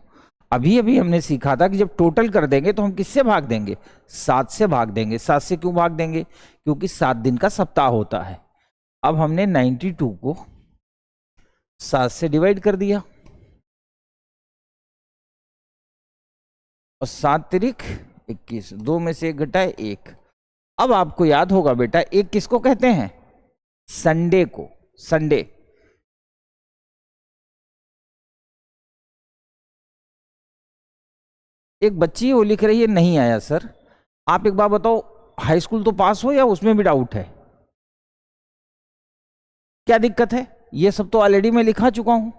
अभी अभी हमने सीखा था कि जब टोटल कर देंगे तो हम किससे भाग देंगे, 7 से भाग देंगे। 7 से क्यों भाग देंगे, क्योंकि 7 दिन का सप्ताह होता है। अब हमने 92 को 7 से डिवाइड कर दिया, और 7 तिरिक 21, 2 में से 1 घटाए 1। अब आपको याद होगा बेटा, एक किसको कहते हैं, संडे को, संडे। एक बच्ची वो लिख रही है नहीं आया सर। आप एक बार बताओ, हाई स्कूल तो पास हो या उसमें भी डाउट है, क्या दिक्कत है, ये सब तो ऑलरेडी मैं लिखा चुका हूं।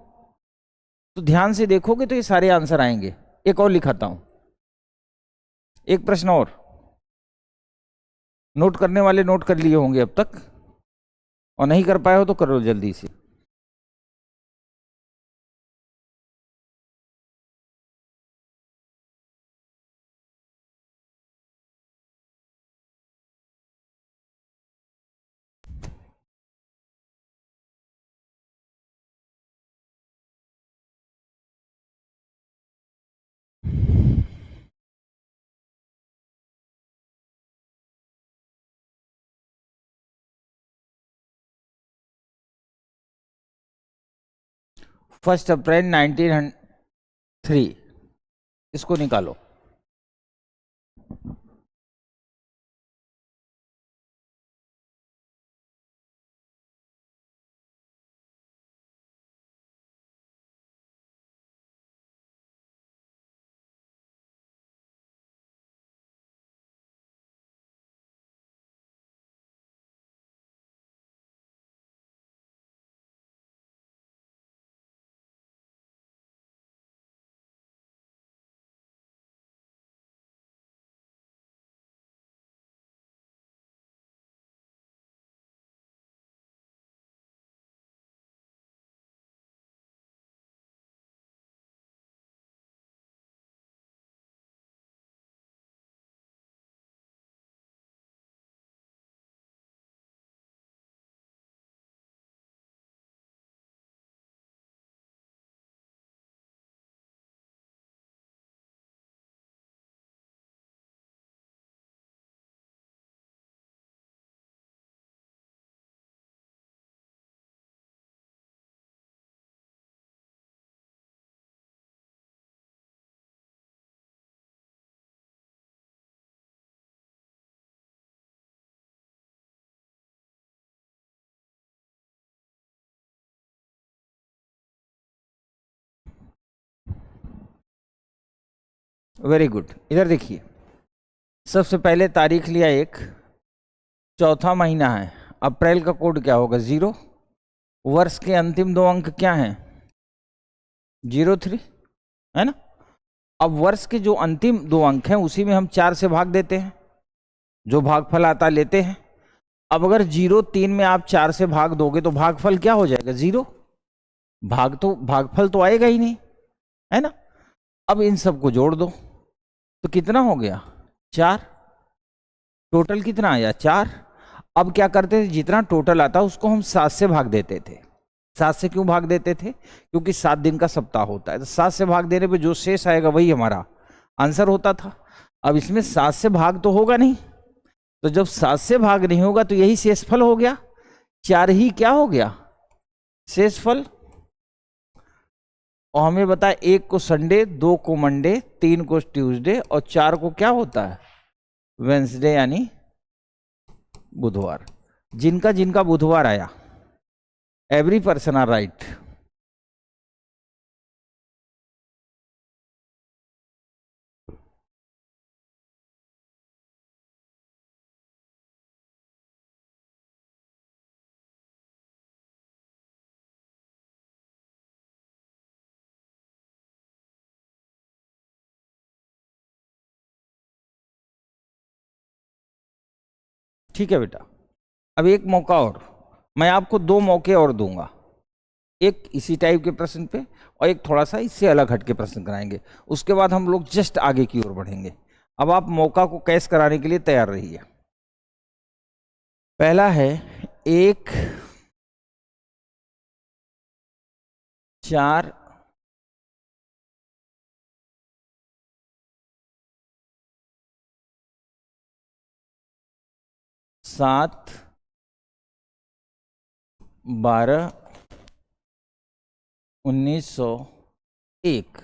तो ध्यान से देखोगे तो ये सारे आंसर आएंगे। एक और लिखाता हूं, एक प्रश्न और। नोट करने वाले नोट कर लिए होंगे अब तक, और नहीं कर पाए हो तो करो जल्दी से। फर्स्ट अप्रैल 1903, इसको निकालो। Very good. इधर देखिए, सबसे पहले तारीख लिया एक, चौथा महीना है, अप्रैल का कोड क्या होगा 0, वर्ष के अंतिम 2 अंक क्या हैं 03, है ना। अब वर्ष के जो अंतिम 2 अंक हैं उसी में हम 4 से भाग देते हैं, जो भागफल आता लेते हैं। अब अगर 03 में आप 4 से भाग दोगे तो भागफल क्या हो जाएगा 0, भागफल तो आएगा ही नहीं, है ना। अब इन सबको जोड़ दो तो कितना हो गया 4, टोटल कितना आया 4। अब क्या करते थे, जितना टोटल आता उसको हम 7 से भाग देते थे। 7 से क्यों भाग देते थे, क्योंकि 7 दिन का सप्ताह होता है, तो 7 से भाग देने पे जो शेष आएगा वही हमारा आंसर होता था। अब इसमें 7 से भाग तो होगा नहीं, तो जब 7 से भाग नहीं होगा तो यही शेषफल हो गया, 4 ही क्या हो गया शेषफल। और हमें बताया 1 को संडे, 2 को मंडे, 3 को ट्यूसडे और 4 को क्या होता है वेंसडे यानी बुधवार। जिनका जिनका बुधवार आया, एवरी पर्सन आर राइट। ठीक है बेटा, अब एक मौका और, मैं आपको 2 मौके और दूंगा, एक इसी टाइप के प्रश्न पे और एक थोड़ा सा इससे अलग हट के प्रश्न कराएंगे, उसके बाद हम लोग जस्ट आगे की ओर बढ़ेंगे। अब आप मौका को कैश कराने के लिए तैयार रहिए। पहला है 1 4 7 12 1901।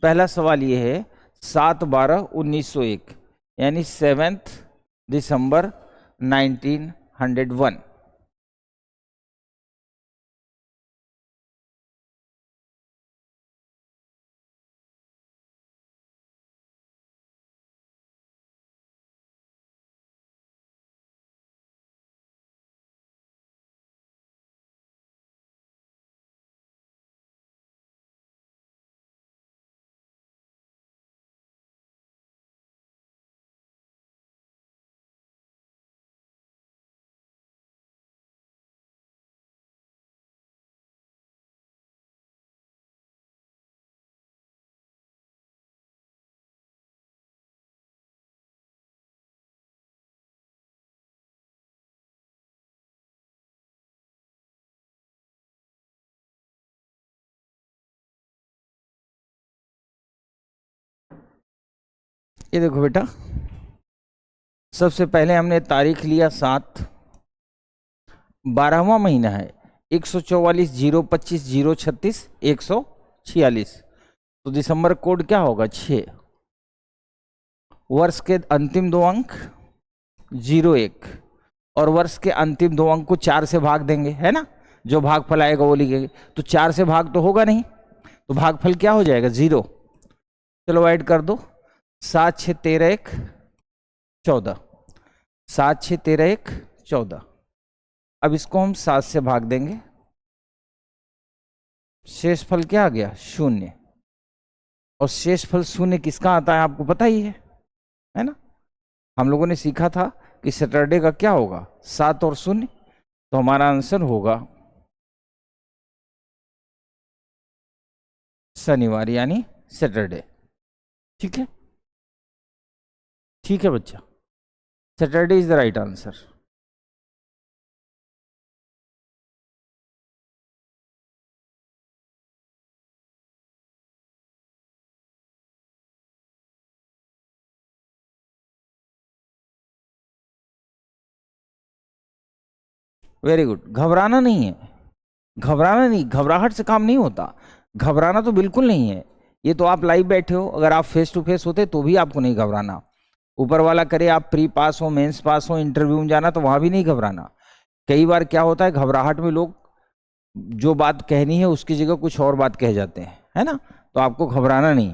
पहला सवाल ये है 7/12/1901 यानी 7 दिसंबर 1901। ये देखो बेटा, सबसे पहले हमने तारीख लिया 7, 12वां महीना है 144 025 036 146, तो दिसंबर कोड क्या होगा 6, वर्ष के अंतिम 2 अंक 01 और वर्ष के अंतिम 2 अंक को 4 से भाग देंगे, है ना, जो भागफल आएगा वो लिखेंगे, तो 4 से भाग तो होगा नहीं, तो भागफल क्या हो जाएगा 0। चलो ऐड कर दो, 7 6 13 1 14, 7 6 13 1 14। अब इसको हम 7 से भाग देंगे, शेषफल क्या आ गया 0, और शेषफल 0 किसका आता है आपको पता ही है ना। हम लोगों ने सीखा था कि सैटरडे का क्या होगा 7 और 0, तो हमारा आंसर होगा शनिवार यानी सैटरडे। ठीक है, ठीक है बच्चा, Saturday is the right answer. Very good. घबराना नहीं है, घबराना नहीं, घबराहट से काम नहीं होता, घबराना तो बिल्कुल नहीं है। ये तो आप लाइव बैठे हो, अगर आप फेस टू फेस होते तो भी आपको नहीं घबराना। ऊपर वाला करे आप प्री पास हो, मेंस पास हो, इंटरव्यू में जाना, तो वहां भी नहीं घबराना। कई बार क्या होता है घबराहट में लोग जो बात कहनी है उसकी जगह कुछ और बात कह जाते हैं, है ना, तो आपको घबराना नहीं।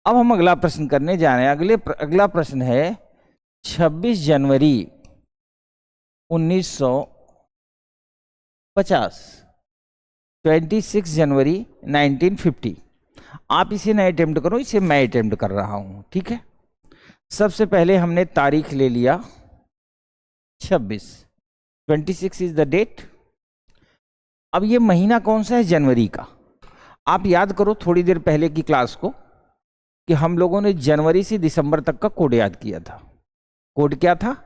अब हम अगला प्रश्न करने जा रहे हैं। अगला प्रश्न है 26 जनवरी 1950, 26 जनवरी 1950। आप इसे न अटेम्प्ट करो, इसे मैं अटेम्प्ट कर रहा हूं, ठीक है। सबसे पहले हमने तारीख ले लिया 26, 26 इज द डेट। अब ये महीना कौन सा है? जनवरी का। आप याद करो थोड़ी देर पहले की क्लास को कि हम लोगों ने जनवरी से दिसंबर तक का कोड याद किया था। कोड क्या था?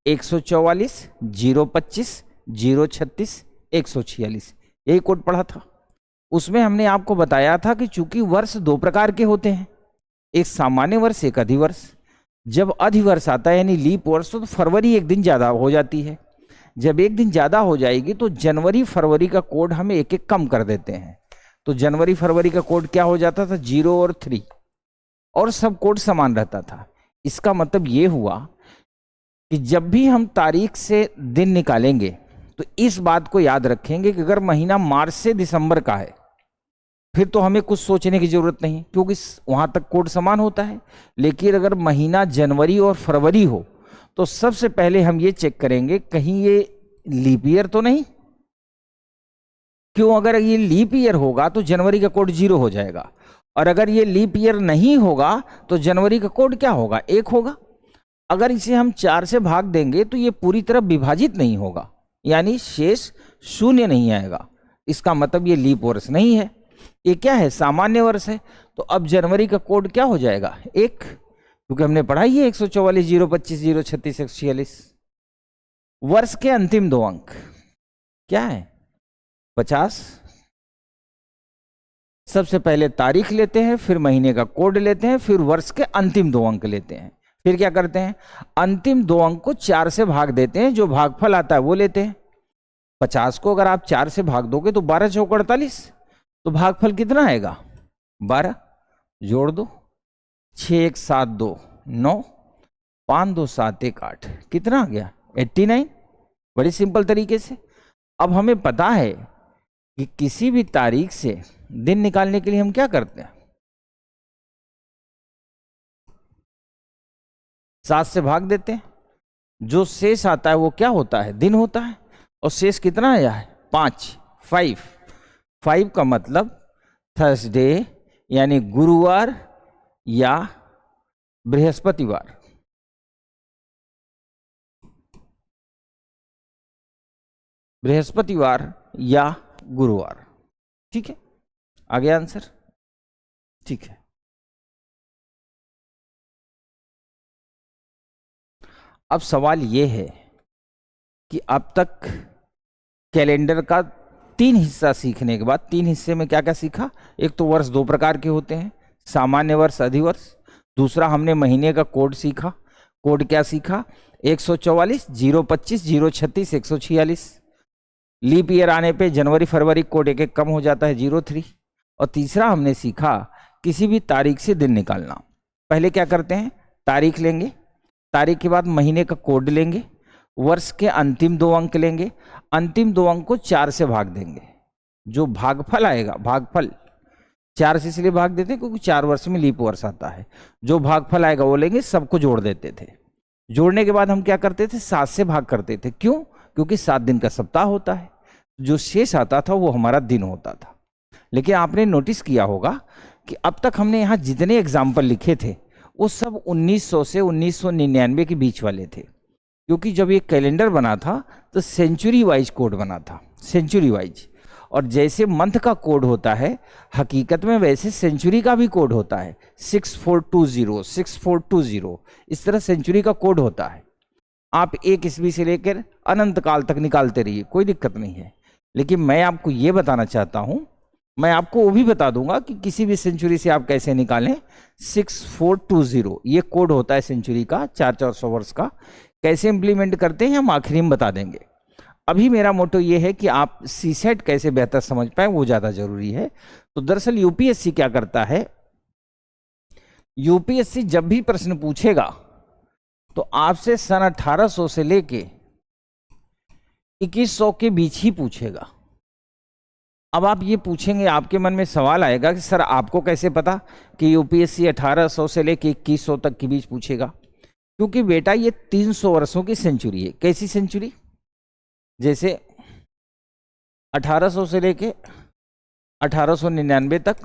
144, 025, 036, 146, यही कोड पढ़ा था। उसमें हमने आपको बताया था कि चूंकि वर्ष दो प्रकार के होते हैं, एक सामान्य वर्ष, एक अधिवर्ष। जब अधिवर्ष आता है यानी लीप वर्ष, तो फरवरी एक दिन ज्यादा हो जाती है। जब एक दिन ज्यादा हो जाएगी तो जनवरी फरवरी का कोड हम एक एक कम कर देते हैं। तो जनवरी फरवरी का कोड क्या हो जाता था? 0 और 3, और सब कोड समान रहता था। इसका मतलब ये हुआ कि जब भी हम तारीख से दिन निकालेंगे तो इस बात को याद रखेंगे कि अगर महीना मार्च से दिसंबर का है फिर तो हमें कुछ सोचने की जरूरत नहीं, क्योंकि वहां तक कोड समान होता है। लेकिन अगर महीना जनवरी और फरवरी हो तो सबसे पहले हम ये चेक करेंगे कहीं ये लीप ईयर तो नहीं। क्यों? अगर ये लीप ईयर होगा तो जनवरी का कोड 0 हो जाएगा, और अगर ये लीप ईयर नहीं होगा तो जनवरी का कोड क्या होगा? 1 होगा। अगर इसे हम 4 से भाग देंगे तो ये पूरी तरह विभाजित नहीं होगा, यानी शेष 0 नहीं आएगा। इसका मतलब ये लीप वर्ष नहीं है, ये क्या है? सामान्य वर्ष है। तो अब जनवरी का कोड क्या हो जाएगा? 1, क्योंकि हमने पढ़ा ही है 144, 025, 036, 146। वर्ष के अंतिम 2 अंक क्या है? 50। सबसे पहले तारीख लेते हैं, फिर महीने का कोड लेते हैं, फिर वर्ष के अंतिम 2 अंक लेते हैं। फिर क्या करते हैं? अंतिम 2 अंक को 4 से भाग देते हैं, जो भागफल आता है वो लेते हैं। 50 को अगर आप 4 से भाग दोगे तो 12 चौक 48, तो भागफल कितना आएगा? 12। जोड़ दो, 6 1 7 2 9, 5 2 7 1 8, कितना आ गया? 89। बड़ी सिंपल तरीके से। अब हमें पता है कि किसी भी तारीख से दिन निकालने के लिए हम क्या करते हैं? 7 से भाग देते हैं, जो शेष आता है वो क्या होता है? दिन होता है। और शेष कितना आया है? 5, 5 का मतलब थर्सडे यानी गुरुवार या बृहस्पतिवार। बृहस्पतिवार या गुरुवार, ठीक है। आ गया आंसर? ठीक है। अब सवाल यह है कि अब तक कैलेंडर का 3 हिस्सा सीखने के बाद, 3 हिस्से में क्या क्या सीखा? एक तो वर्ष 2 प्रकार के होते हैं, सामान्य वर्ष, अधिवर्ष। दूसरा हमने महीने का कोड सीखा। कोड क्या सीखा? 144, 025, 036, 146। लीप ईयर आने पे जनवरी फरवरी कोड एक एक कम हो जाता है, 03। और तीसरा हमने सीखा किसी भी तारीख से दिन निकालना। पहले क्या करते हैं? तारीख लेंगे, तारीख के बाद महीने का कोड लेंगे, वर्ष के अंतिम 2 अंक लेंगे, अंतिम 2 अंक को 4 से भाग देंगे, जो भागफल आएगा, भागफल 4 से इसलिए भाग देते हैं क्योंकि 4 वर्ष में लीप वर्ष आता है, जो भागफल आएगा वो लेंगे, सबको जोड़ देते थे। जोड़ने के बाद हम क्या करते थे? 7 से भाग करते थे। क्यों? क्योंकि 7 दिन का सप्ताह होता है। जो शेष आता था वो हमारा दिन होता था। लेकिन आपने नोटिस किया होगा कि अब तक हमने यहाँ जितने एग्जाम्पल लिखे थे वो सब 1900 से 1999 के बीच वाले थे, क्योंकि जब ये कैलेंडर बना था तो सेंचुरी वाइज कोड बना था, सेंचुरी वाइज। और जैसे मंथ का कोड होता है हकीकत में वैसे सेंचुरी का भी कोड होता है, 6420, 6420, इस तरह सेंचुरी का कोड होता है। आप 1 ईस्वी से लेकर अनंत काल तक निकालते रहिए, कोई दिक्कत नहीं है। लेकिन मैं आपको ये बताना चाहता हूं, मैं आपको वो भी बता दूंगा कि किसी भी सेंचुरी से आप कैसे निकालें। 6420 ये कोड होता है सेंचुरी का, 400 वर्ष का। कैसे इंप्लीमेंट करते हैं हम आखिरी में बता देंगे। अभी मेरा मोटो ये है कि आप सीसेट कैसे बेहतर समझ पाए, वो ज्यादा जरूरी है। तो दरअसल यूपीएससी क्या करता है, यूपीएससी जब भी प्रश्न पूछेगा तो आपसे सन 1800 से लेके 2100 के बीच ही पूछेगा। अब आप ये पूछेंगे, आपके मन में सवाल आएगा कि सर आपको कैसे पता कि यूपीएससी 1800 से लेकर 2100 तक के बीच पूछेगा? क्योंकि बेटा ये 300 वर्षों की सेंचुरी है। कैसी सेंचुरी? जैसे 1800 से लेके 1899 तक,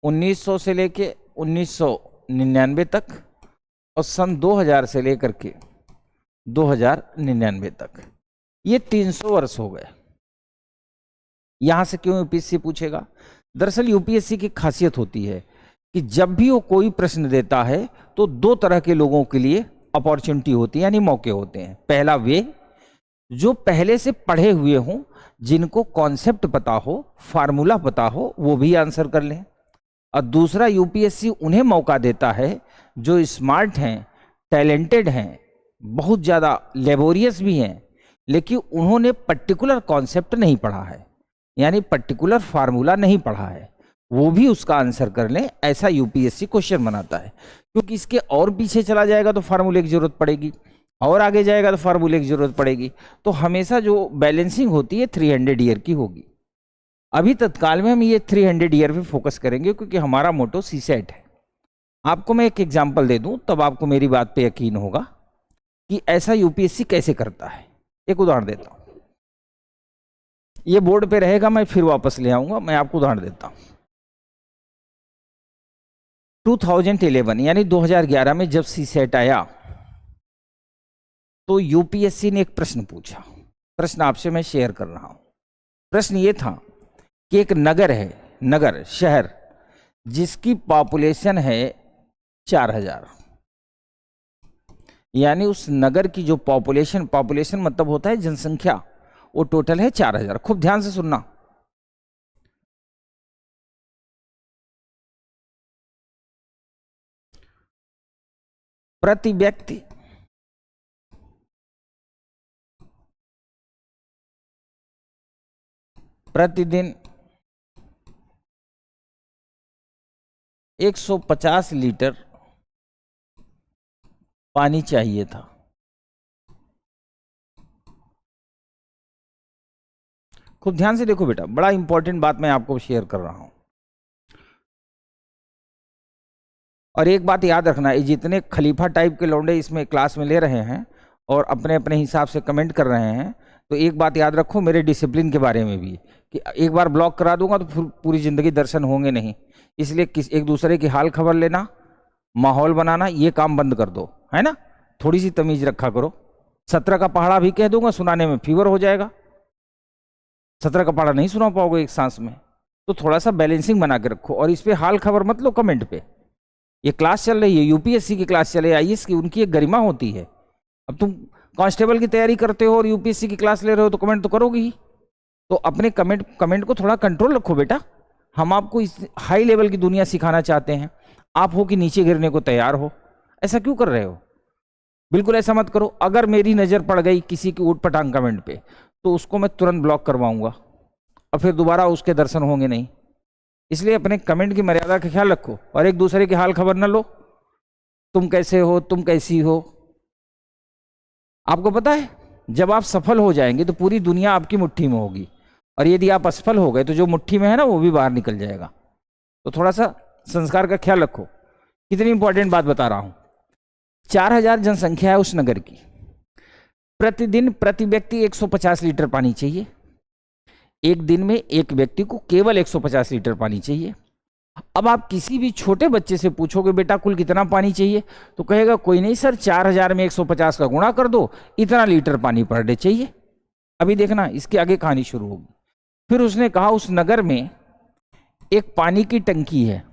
1900 से लेके 1999 तक, और सन 2000 से लेकर के 2099 तक, ये 300 वर्ष हो गए। यहां से क्यों यूपीएससी पूछेगा? दरअसल यूपीएससी की खासियत होती है कि जब भी वो कोई प्रश्न देता है तो दो तरह के लोगों के लिए अपॉर्चुनिटी होती है, यानी मौके होते हैं। पहला वे जो पहले से पढ़े हुए हों, जिनको कॉन्सेप्ट पता हो, फार्मूला पता हो, वो भी आंसर कर लें। और दूसरा यूपीएससी उन्हें मौका देता है जो स्मार्ट हैं, टैलेंटेड हैं, बहुत ज़्यादा लेबोरियस भी हैं, लेकिन उन्होंने पर्टिकुलर कॉन्सेप्ट नहीं पढ़ा है, यानी पर्टिकुलर फार्मूला नहीं पढ़ा है, वो भी उसका आंसर कर लें। ऐसा यूपीएससी क्वेश्चन बनाता है। क्योंकि इसके और पीछे चला जाएगा तो फार्मूले की जरूरत पड़ेगी, और आगे जाएगा तो फार्मूले की जरूरत पड़ेगी। तो हमेशा जो बैलेंसिंग होती है 300 ईयर की होगी। अभी तत्काल में हम ये 300 ईयर पे फोकस करेंगे, क्योंकि हमारा मोटो सीसेट है। आपको मैं एक एग्जाम्पल दे दूं, तब आपको मेरी बात पे यकीन होगा कि ऐसा यूपीएससी कैसे करता है। एक उदाहरण देता हूं, ये बोर्ड पे रहेगा, मैं फिर वापस ले आऊंगा। मैं आपको उदाहरण देता हूं। 2011 यानी 2011 में जब सीसेट आया तो यूपीएससी ने एक प्रश्न पूछा। प्रश्न आपसे मैं शेयर कर रहा हूं। प्रश्न ये था कि एक नगर है, नगर शहर, जिसकी पॉपुलेशन है 4000, यानी उस नगर की जो पॉपुलेशन मतलब होता है जनसंख्या, वो टोटल है 4000। खूब ध्यान से सुनना। प्रति व्यक्ति प्रतिदिन 150 लीटर पानी चाहिए था। खूब ध्यान से देखो बेटा, बड़ा इंपॉर्टेंट बात मैं आपको शेयर कर रहा हूं। और एक बात याद रखना, ये जितने खलीफा टाइप के लौंडे इसमें क्लास में ले रहे हैं और अपने अपने हिसाब से कमेंट कर रहे हैं, तो एक बात याद रखो मेरे डिसिप्लिन के बारे में भी, कि एक बार ब्लॉक करा दूंगा तो पूरी जिंदगी दर्शन होंगे नहीं। इसलिए एक दूसरे की हाल खबर लेना, माहौल बनाना, ये काम बंद कर दो, है ना। थोड़ी सी तमीज रखा करो। 17 का पहाड़ा भी कह दूंगा, सुनाने में फीवर हो जाएगा। 17 का पहाड़ा नहीं सुना पाओगे एक सांस में। तो थोड़ा सा बैलेंसिंग बना के रखो। और इस पे हाल खबर मत लो कमेंट पे। ये क्लास चल रही है, यूपीएससी की क्लास चले, आईएएस की, उनकी एक गरिमा होती है। अब तुम कांस्टेबल की तैयारी करते हो और यूपीएससी की क्लास ले रहे हो तो कमेंट तो करोगे ही। तो अपने कमेंट को थोड़ा कंट्रोल रखो बेटा। हम आपको इस हाई लेवल की दुनिया सिखाना चाहते हैं, आप हो कि नीचे गिरने को तैयार हो। ऐसा क्यों कर रहे हो? बिल्कुल ऐसा मत करो। अगर मेरी नजर पड़ गई किसी की ऊट पटांग कमेंट पे, तो उसको मैं तुरंत ब्लॉक करवाऊंगा और फिर दोबारा उसके दर्शन होंगे नहीं। इसलिए अपने कमेंट की मर्यादा का ख्याल रखो और एक दूसरे की हाल खबर न लो। तुम कैसे हो, तुम कैसी हो। आपको पता है, जब आप सफल हो जाएंगे तो पूरी दुनिया आपकी मुट्ठी में होगी, और यदि आप असफल हो गए तो जो मुट्ठी में है ना, वो भी बाहर निकल जाएगा। तो थोड़ा सा संस्कार का ख्याल रखो। कितनी इंपॉर्टेंट बात बता रहा हूं। 4000 जनसंख्या है उस नगर की। प्रतिदिन प्रति व्यक्ति 150 लीटर पानी चाहिए। एक दिन में एक व्यक्ति को केवल 150 लीटर पानी चाहिए। अब आप किसी भी छोटे बच्चे से पूछोगे बेटा कुल कितना पानी चाहिए, तो कहेगा कोई नहीं सर, 4000 में 150 का गुणा कर दो, इतना लीटर पानी पर डे चाहिए। अभी देखना, इसके आगे कहानी शुरू होगी। फिर उसने कहा उस नगर में एक पानी की टंकी है।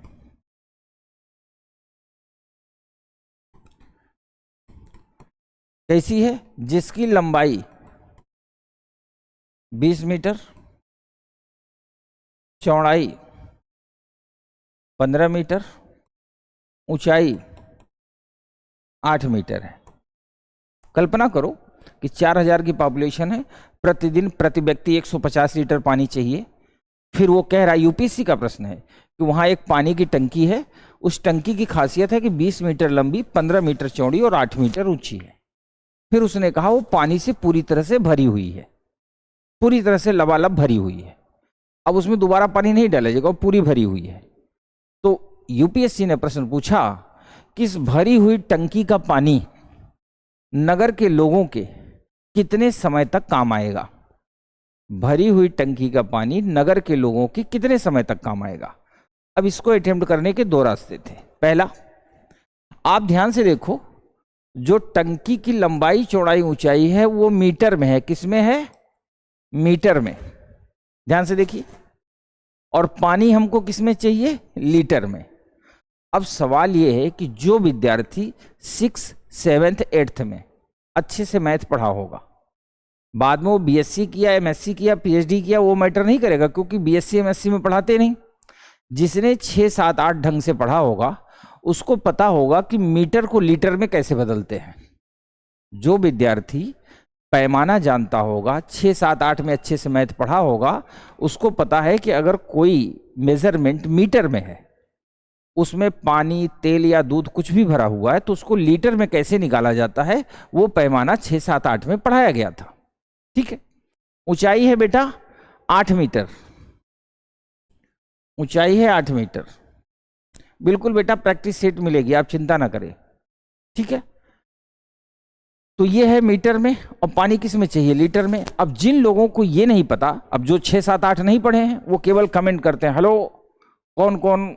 कैसी है? जिसकी लंबाई 20 मीटर, चौड़ाई 15 मीटर, ऊंचाई 8 मीटर है। कल्पना करो कि 4000 की पॉपुलेशन है, प्रतिदिन प्रति व्यक्ति 150 लीटर पानी चाहिए। फिर वो कह रहा है, यूपीएससी का प्रश्न है कि वहां एक पानी की टंकी है। उस टंकी की खासियत है कि 20 मीटर लंबी, 15 मीटर चौड़ी और 8 मीटर ऊंची है। फिर उसने कहा वो पानी से पूरी तरह से भरी हुई है, पूरी तरह से लबालब भरी हुई है। अब उसमें दोबारा पानी नहीं डाला जाएगा, वो पूरी भरी हुई है। तो यूपीएससी ने प्रश्न पूछा कि इस भरी हुई टंकी का पानी नगर के लोगों के कितने समय तक काम आएगा। भरी हुई टंकी का पानी नगर के लोगों के कितने समय तक काम आएगा। अब इसको अटेम्प्ट करने के दो रास्ते थे। पहला, आप ध्यान से देखो, जो टंकी की लंबाई चौड़ाई ऊंचाई है वो मीटर में है। किसमें है? मीटर में। ध्यान से देखिए। और पानी हमको किसमें चाहिए? लीटर में। अब सवाल ये है कि जो विद्यार्थी 6th, 7th, 8th में अच्छे से मैथ पढ़ा होगा, बाद में वो बीएससी किया, एमएससी किया, पीएचडी किया, वो मैटर नहीं करेगा, क्योंकि बीएससी एमएससी में पढ़ाते नहीं। जिसने 6, 7, 8 ढंग से पढ़ा होगा उसको पता होगा कि मीटर को लीटर में कैसे बदलते हैं। जो विद्यार्थी पैमाना जानता होगा, 6, 7, 8 में अच्छे से मैथ पढ़ा होगा, उसको पता है कि अगर कोई मेजरमेंट मीटर में है, उसमें पानी, तेल या दूध कुछ भी भरा हुआ है, तो उसको लीटर में कैसे निकाला जाता है, वो पैमाना 6, 7, 8 में पढ़ाया गया था। ठीक है। ऊंचाई है बेटा 8 मीटर। ऊंचाई है 8 मीटर। बिल्कुल बेटा, प्रैक्टिस सेट मिलेगी, आप चिंता ना करें। ठीक है। तो ये है मीटर में, और पानी किस में चाहिए? लीटर में। अब जिन लोगों को ये नहीं पता, अब जो 6, 7, 8 नहीं पढ़े हैं, वो केवल कमेंट करते हैं, हेलो कौन कौन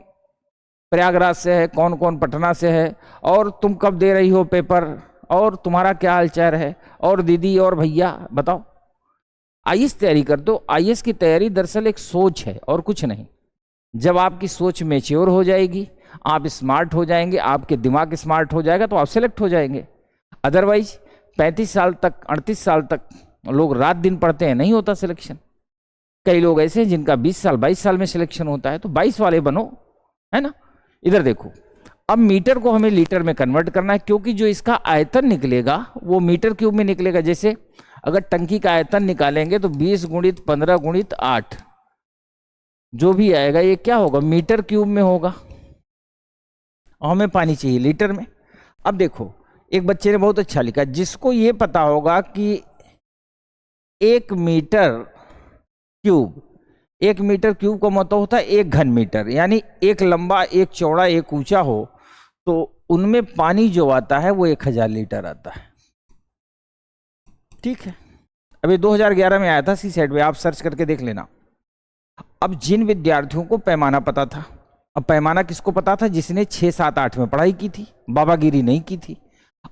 प्रयागराज से है, कौन कौन पटना से है, और तुम कब दे रही हो पेपर, और तुम्हारा क्या हालचाल है, और दीदी और भैया बताओ। आईएएस तैयारी कर दो। आईएएस की तैयारी दरअसल एक सोच है और कुछ नहीं। जब आपकी सोच मैच्योर हो जाएगी, आप स्मार्ट हो जाएंगे, आपके दिमाग स्मार्ट हो जाएगा, तो आप सेलेक्ट हो जाएंगे। अदरवाइज 35 साल तक, 38 साल तक लोग रात दिन पढ़ते हैं, नहीं होता सिलेक्शन। कई लोग ऐसे हैं जिनका 20 साल 22 साल में सिलेक्शन होता है, तो 22 वाले बनो, है ना। इधर देखो, अब मीटर को हमें लीटर में कन्वर्ट करना है, क्योंकि जो इसका आयतन निकलेगा वो मीटर क्यूब में निकलेगा। जैसे अगर टंकी का आयतन निकालेंगे तो 20 × 15 × 8 जो भी आएगा ये क्या होगा? मीटर क्यूब में होगा। हमें पानी चाहिए लीटर में। अब देखो, एक बच्चे ने बहुत अच्छा लिखा, जिसको ये पता होगा कि 1 मीटर क्यूब, 1 मीटर क्यूब का मतलब होता है 1 घन मीटर, यानी एक लंबा, एक चौड़ा, एक ऊंचा हो, तो उनमें पानी जो आता है वो 1000 लीटर आता है। ठीक है। अभी 2011 में आया था सीसेट में, आप सर्च करके देख लेना। अब जिन विद्यार्थियों को पैमाना पता था, अब पैमाना किसको पता था? जिसने 6, 7, 8 में पढ़ाई की थी, बाबागिरी नहीं की थी।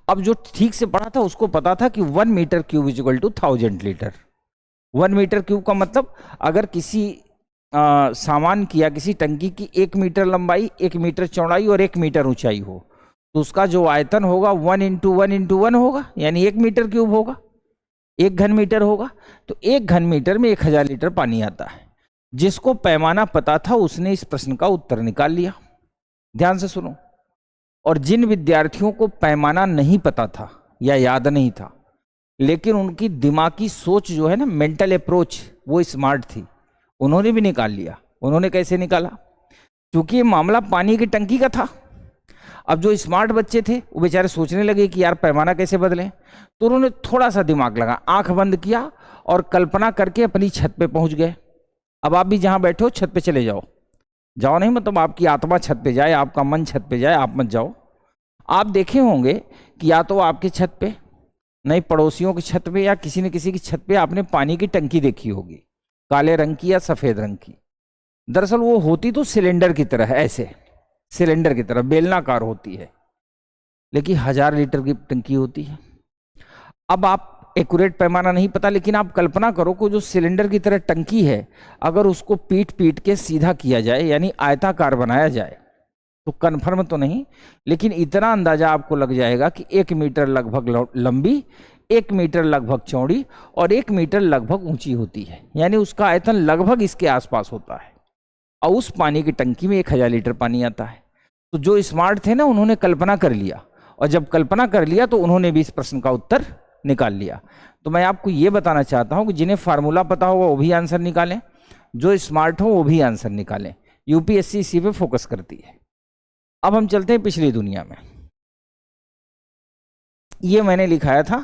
अब जो ठीक से पढ़ा था उसको पता था कि 1 metre cube equal to 1000 litre. 1 metre cube का मतलब, अगर किसी सामान की या किसी टंकी की 1 मीटर लंबाई, 1 मीटर चौड़ाई और 1 मीटर ऊंचाई हो, तो उसका जो आयतन होगा 1 × 1 × 1 होगा, यानी 1 मीटर क्यूब होगा, 1 घन मीटर होगा। तो 1 घन मीटर में 1000 लीटर पानी आता है। जिसको पैमाना पता था उसने इस प्रश्न का उत्तर निकाल लिया। ध्यान से सुनो। और जिन विद्यार्थियों को पैमाना नहीं पता था या याद नहीं था, लेकिन उनकी दिमागी सोच जो है ना, मेंटल अप्रोच, वो स्मार्ट थी, उन्होंने भी निकाल लिया। उन्होंने कैसे निकाला? क्योंकि ये मामला पानी की टंकी का था। अब जो स्मार्ट बच्चे थे वो बेचारे सोचने लगे कि यार पैमाना कैसे बदलें, तो उन्होंने थोड़ा सा दिमाग लगा, आंख बंद किया और कल्पना करके अपनी छत पे पहुंच गए। अब आप भी जहां बैठे हो छत पे चले जाओ। जाओ नहीं मतलब आपकी आत्मा छत पे जाए, आपका मन छत पे जाए, आप मत जाओ। आप देखे होंगे कि या तो आपकी छत पे, नहीं पड़ोसियों की छत पे, या किसी न किसी की छत पे आपने पानी की टंकी देखी होगी, काले रंग की या सफेद रंग की। दरअसल वो होती तो सिलेंडर की तरह है, ऐसे सिलेंडर की तरह बेलनाकार होती है, लेकिन 1000 लीटर की टंकी होती है। अब आप एक्यूरेट पैमाना नहीं पता, लेकिन आप कल्पना करो कि जो सिलेंडर की तरह टंकी है, अगर उसको पीट पीट के सीधा किया जाए, यानी आयताकार बनाया जाए, तो कन्फर्म तो नहीं, लेकिन इतना अंदाजा आपको लग जाएगा कि 1 मीटर लगभग लंबी, 1 मीटर लगभग चौड़ी और 1 मीटर लगभग ऊंची होती है, यानी उसका आयतन लगभग इसके आसपास होता है। और उस पानी की टंकी में 1000 लीटर पानी आता है। तो जो स्मार्ट थे ना, उन्होंने कल्पना कर लिया, और जब कल्पना कर लिया तो उन्होंने भी इस प्रश्न का उत्तर निकाल लिया। तो मैं आपको ये बताना चाहता हूं कि जिन्हें फार्मूला पता होगा वो भी आंसर निकालें, जो स्मार्ट हो वो भी आंसर निकालें। यूपीएससी इसी पे फोकस करती है। अब हम चलते हैं पिछली दुनिया में। ये मैंने लिखाया था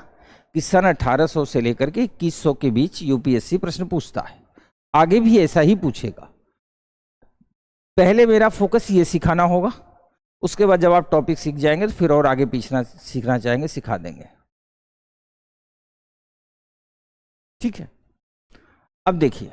कि सन 1800 से लेकर के 2100 के बीच यूपीएससी प्रश्न पूछता है। आगे भी ऐसा ही पूछेगा। पहले मेरा फोकस ये सिखाना होगा, उसके बाद जब आप टॉपिक सीख जाएंगे तो फिर और आगे पीछना सीखना चाहेंगे सिखा देंगे। ठीक है, अब देखिए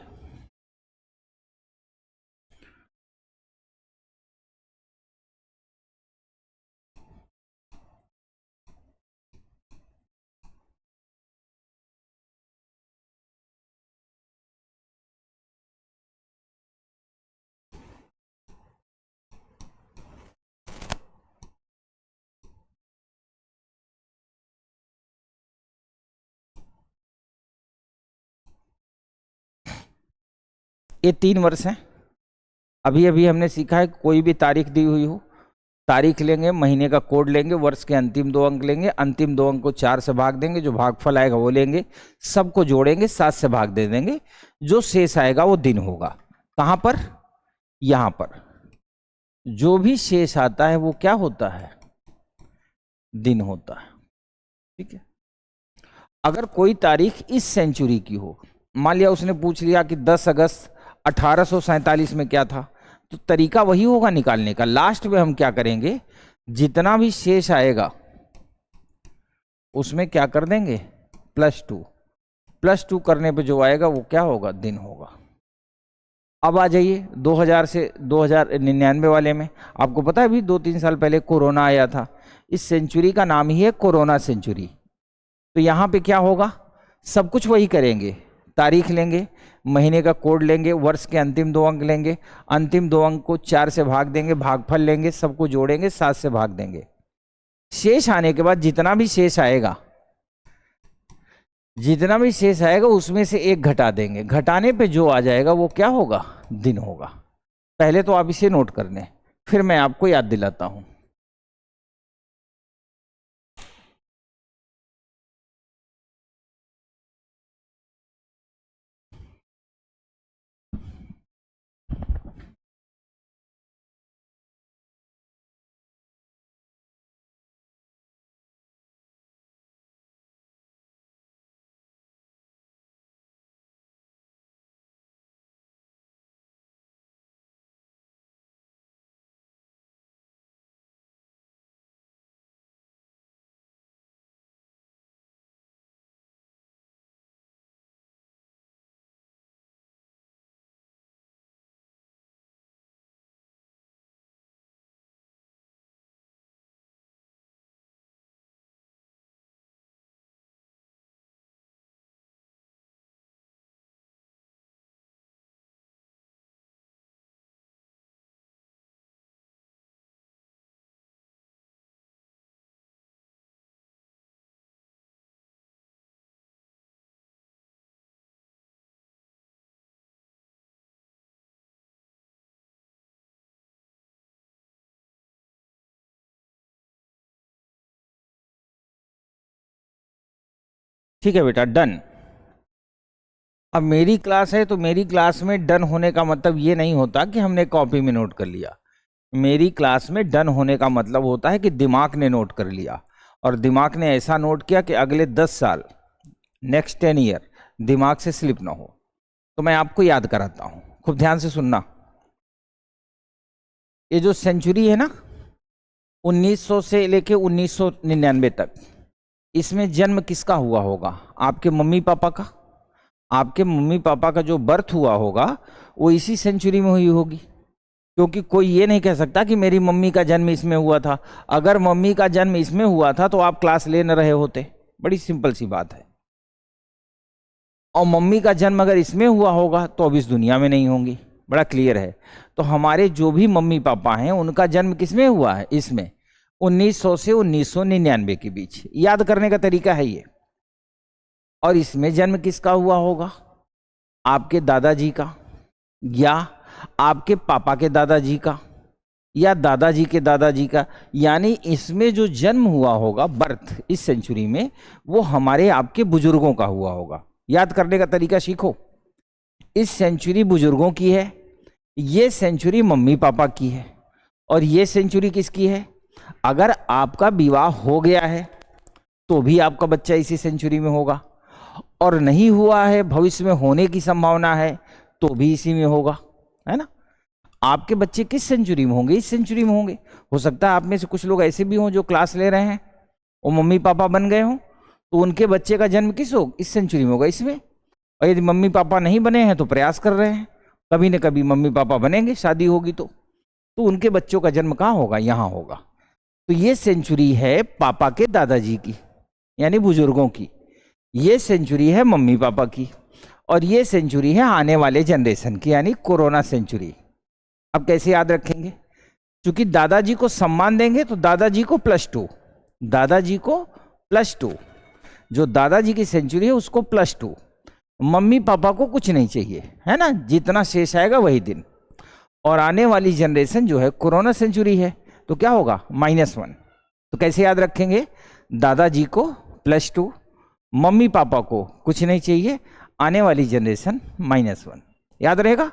ये 3 वर्ष हैं। अभी अभी हमने सीखा है कोई भी तारीख दी हुई हो, तारीख लेंगे, महीने का कोड लेंगे, वर्ष के अंतिम 2 अंक लेंगे, अंतिम 2 अंक को 4 से भाग देंगे, जो भागफल आएगा वो लेंगे, सबको जोड़ेंगे, 7 से भाग दे देंगे, जो शेष आएगा वो दिन होगा। कहाँ पर? यहाँ पर। जो भी शेष आता है वो क्या होता है? दिन होता है। ठीक है, अगर कोई तारीख इस सेंचुरी की हो, मान लिया उसने पूछ लिया कि 10 अगस्त 1847 में क्या था, तो तरीका वही होगा निकालने का। लास्ट में हम क्या करेंगे, जितना भी शेष आएगा उसमें क्या कर देंगे, +2। +2 करने पे जो आएगा वो क्या होगा, दिन होगा। अब आ जाइए 2000 से 2099 वाले में। आपको पता है अभी 2-3 साल पहले कोरोना आया था, इस सेंचुरी का नाम ही है कोरोना सेंचुरी। तो यहाँ पे क्या होगा, सब कुछ वही करेंगे, तारीख लेंगे, महीने का कोड लेंगे, वर्ष के अंतिम 2 अंक लेंगे, अंतिम 2 अंक को 4 से भाग देंगे, भागफल लेंगे, सबको जोड़ेंगे, 7 से भाग देंगे। शेष आने के बाद जितना भी शेष आएगा, जितना भी शेष आएगा उसमें से 1 घटा देंगे, घटाने पे जो आ जाएगा वो क्या होगा, दिन होगा। पहले तो आप इसे नोट कर लें, फिर मैं आपको याद दिलाता हूं। ठीक है बेटा, डन। अब मेरी क्लास है तो मेरी क्लास में डन होने का मतलब ये नहीं होता कि हमने कॉपी में नोट कर लिया। मेरी क्लास में डन होने का मतलब होता है कि दिमाग ने नोट कर लिया, और दिमाग ने ऐसा नोट किया कि अगले 10 साल, नेक्स्ट 10 ईयर दिमाग से स्लिप ना हो। तो मैं आपको याद कराता हूं, खूब ध्यान से सुनना। ये जो सेंचुरी है ना, 1900 से लेके 1999 तक, इसमें जन्म किसका हुआ होगा, आपके मम्मी पापा का। आपके मम्मी पापा का जो बर्थ हुआ होगा वो इसी सेंचुरी में हुई होगी, क्योंकि कोई ये नहीं कह सकता कि मेरी मम्मी का जन्म इसमें हुआ था। अगर मम्मी का जन्म इसमें हुआ था तो आप क्लास ले न रहे होते, बड़ी सिंपल सी बात है। और मम्मी का जन्म अगर इसमें हुआ होगा तो अब इस दुनिया में नहीं होंगी, बड़ा क्लियर है। तो हमारे जो भी मम्मी पापा हैं उनका जन्म किसमें हुआ है, इसमें 1900 से 1999 के बीच। याद करने का तरीका है ये। और इसमें जन्म किसका हुआ होगा, आपके दादाजी का, या आपके पापा के दादाजी का, या दादाजी के दादाजी का। यानी इसमें जो जन्म हुआ होगा, बर्थ इस सेंचुरी में, वो हमारे आपके बुजुर्गों का हुआ होगा। याद करने का तरीका सीखो। इस सेंचुरी बुजुर्गों की है, ये सेंचुरी मम्मी पापा की है, और ये सेंचुरी किसकी है। अगर आपका विवाह हो गया है तो भी आपका बच्चा इसी सेंचुरी में होगा, और नहीं हुआ है, भविष्य में होने की संभावना है, तो भी इसी में होगा, है ना। आपके बच्चे किस सेंचुरी में होंगे? इस सेंचुरी में होंगे। हो सकता है आप में से कुछ लोग ऐसे भी हों जो क्लास ले रहे हैं, वो मम्मी पापा बन गए हों, तो उनके बच्चे का जन्म किस हो, इस सेंचुरी में होगा, इसमें। और यदि मम्मी पापा नहीं बने हैं तो प्रयास कर रहे हैं, कभी न कभी मम्मी पापा बनेंगे, शादी होगी तो उनके बच्चों का जन्म कहाँ होगा? यहाँ होगा। तो ये सेंचुरी है पापा के दादाजी की, यानी बुजुर्गों की। ये सेंचुरी है मम्मी पापा की, और ये सेंचुरी है आने वाले जनरेशन की, यानी कोरोना सेंचुरी। अब कैसे याद रखेंगे? क्योंकि दादाजी को सम्मान देंगे तो दादाजी को +2, दादाजी को +2, जो दादाजी की सेंचुरी है उसको +2, मम्मी पापा को कुछ नहीं चाहिए, है ना, जितना शेष आएगा वही दिन। और आने वाली जनरेशन जो है कोरोना सेंचुरी है, तो क्या होगा? -1। तो कैसे याद रखेंगे? दादाजी को +2, मम्मी पापा को कुछ नहीं चाहिए, आने वाली जनरेशन -1। याद रहेगा?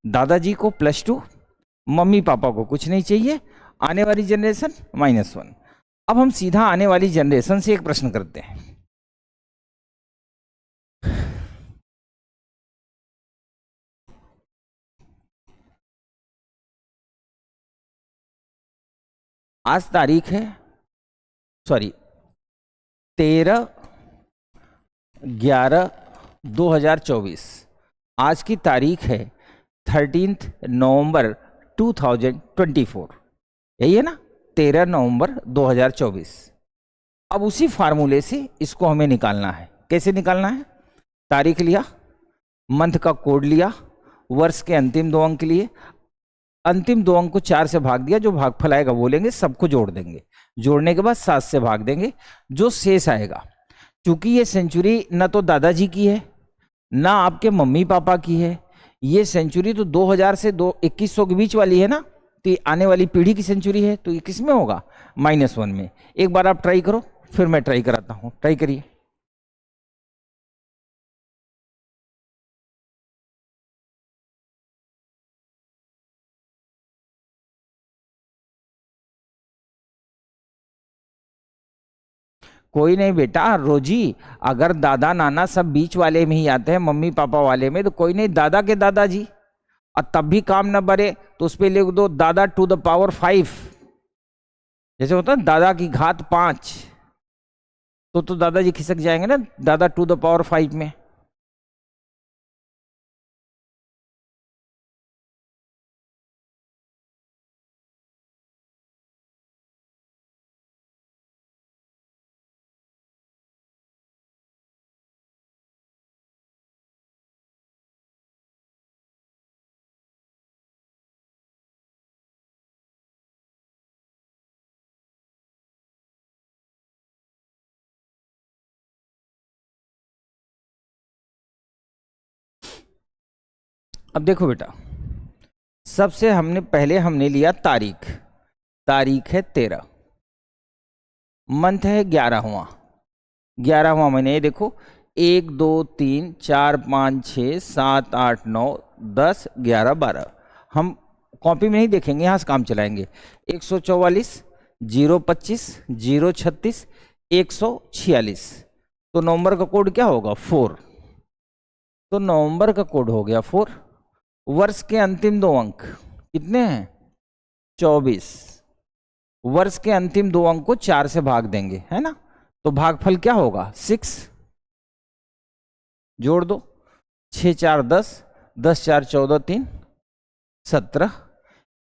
दादाजी को +2, मम्मी पापा को कुछ नहीं चाहिए, आने वाली जनरेशन -1। अब हम सीधा आने वाली जनरेशन से एक प्रश्न करते हैं। आज तारीख है 13/11/2024। आज की तारीख है 13 नवंबर 2024, यही है ना, 13 नवंबर 2024। अब उसी फार्मूले से इसको हमें निकालना है। कैसे निकालना है? तारीख लिया, मंथ का कोड लिया, वर्ष के अंतिम 2 अंक लिए, अंतिम 2 अंक को 4 से भाग दिया, जो भागफल आएगा वो लेंगे, सबको जोड़ देंगे, जोड़ने के बाद 7 से भाग देंगे, जो शेष आएगा। क्योंकि ये सेंचुरी न तो दादाजी की है ना आपके मम्मी पापा की है, ये सेंचुरी तो 2000 से 2100 के बीच वाली है ना, तो ये आने वाली पीढ़ी की सेंचुरी है, तो ये किस में होगा? -1 में। एक बार आप ट्राई करो, फिर मैं ट्राई कराता हूं, ट्राई करिए। कोई नहीं बेटा, रोजी, अगर दादा नाना सब बीच वाले में ही आते हैं, मम्मी पापा वाले में, तो कोई नहीं, दादा के दादाजी, और तब भी काम न बरे तो उस पर लिख दो दादा टू द पावर 5। जैसे होता है दादा की घात 5, तो दादाजी खिसक जाएंगे ना, दादा टू द पावर 5 में। अब देखो बेटा, सबसे हमने लिया तारीख। तारीख है 13, मंथ है 11वां, 11वां महीने। ये देखो 1 2 3 4 5 6 7 8 9 10 11 12। हम कॉपी में नहीं देखेंगे, यहाँ से काम चलाएंगे। 144 025 036 146। तो नवंबर का कोड क्या होगा? 4। तो नवंबर का कोड हो गया 4। वर्ष के अंतिम 2 अंक कितने हैं? 24। वर्ष के अंतिम 2 अंक को 4 से भाग देंगे, है ना, तो भागफल क्या होगा? 6। जोड़ दो, 6 4 10, 10 4 14 3 17,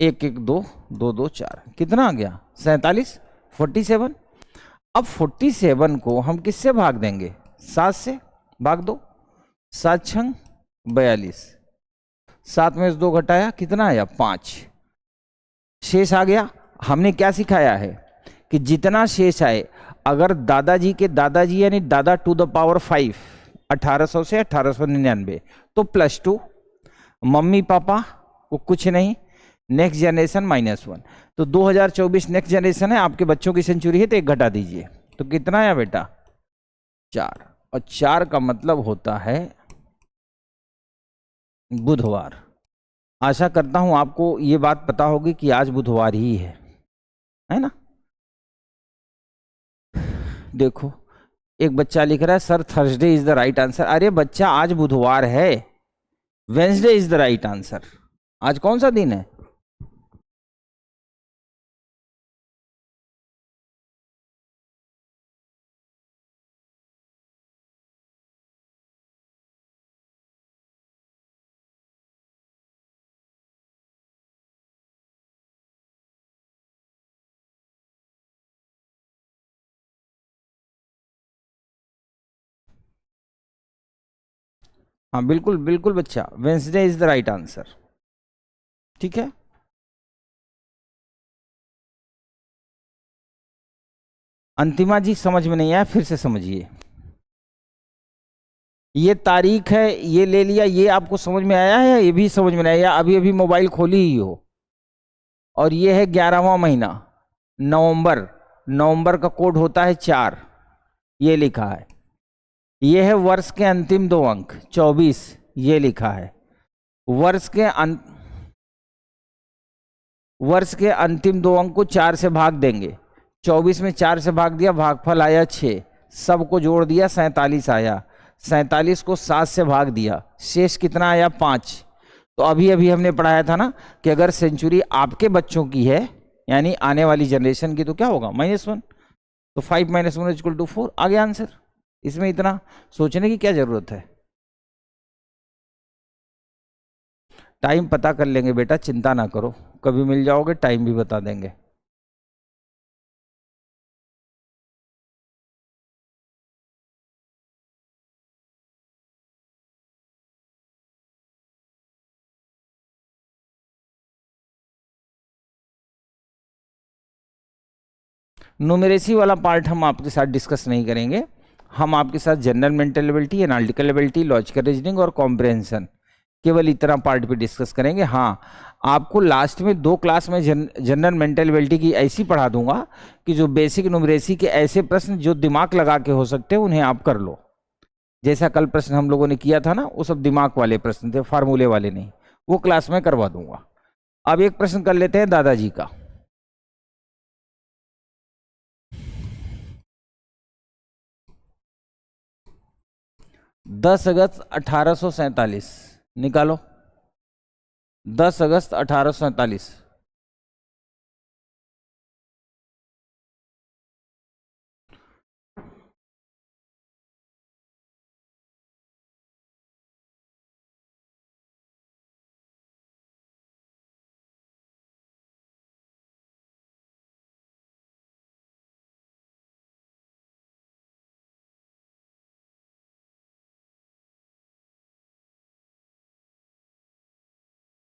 1 1 2 2 2 4, कितना आ गया? 47, 47। अब 47 को हम किससे भाग देंगे? 7 से भाग दो, 7 छंग 42, 7 में से 2 घटाया, कितना आया? 5। शेष आ गया। हमने क्या सिखाया है कि जितना शेष आए, अगर दादाजी के दादाजी यानी दादा टू द पावर 5 1800 से 1899, तो +2, मम्मी पापा को कुछ नहीं, नेक्स्ट जनरेशन -1। तो 2024 नेक्स्ट जनरेशन है, आपके बच्चों की सेंचुरी है, तो 1 घटा दीजिए, तो कितना आया बेटा? 4। और 4 का मतलब होता है बुधवार। आशा करता हूं आपको ये बात पता होगी कि आज बुधवार ही है ना। देखो, एक बच्चा लिख रहा है sir Thursday is the right answer. अरे बच्चा, आज बुधवार है, Wednesday is the right answer. आज कौन सा दिन है? हाँ बिल्कुल बिल्कुल बच्चा, Wednesday is the right answer. ठीक है, अंतिमा जी समझ में नहीं आया, फिर से समझिए। ये तारीख है, ये ले लिया, ये आपको समझ में आया है? ये भी समझ में नहीं आया, अभी अभी मोबाइल खोली ही हो। और ये है 11वां महीना नवंबर, नवंबर का कोड होता है 4, ये लिखा है। ये है वर्ष के अंतिम 2 अंक 24, ये लिखा है। वर्ष के वर्ष के अंतिम 2 अंक को 4 से भाग देंगे। 24 में 4 से भाग दिया, भागफल आया 6, सबको जोड़ दिया 47 आया। 47 को 7 से भाग दिया, शेष कितना आया? 5। तो अभी अभी हमने पढ़ाया था ना कि अगर सेंचुरी आपके बच्चों की है, यानी आने वाली जनरेशन की, तो क्या होगा? -1। तो 5 - 1 = 4 आ गया आंसर। इसमें इतना सोचने की क्या जरूरत है? टाइम पता कर लेंगे बेटा, चिंता ना करो, कभी मिल जाओगे टाइम भी बता देंगे। न्यूमेरेसी वाला पार्ट हम आपके साथ डिस्कस नहीं करेंगे। हम आपके साथ general mental ability, analytical ability, logical reasoning और कॉम्प्रहेंशन, केवल इतना पार्ट पे डिस्कस करेंगे। हाँ, आपको लास्ट में 2 क्लास में जनरल मेंटल एबिलिटी की ऐसी पढ़ा दूंगा कि जो बेसिक न्यूमेरेसी के ऐसे प्रश्न जो दिमाग लगा के हो सकते हैं, उन्हें आप कर लो। जैसा कल प्रश्न हम लोगों ने किया था ना, वो सब दिमाग वाले प्रश्न थे, फार्मूले वाले नहीं। वो क्लास में करवा दूंगा। अब एक प्रश्न कर लेते हैं दादाजी का। 10 अगस्त 1847 निकालो। 10 अगस्त 1847।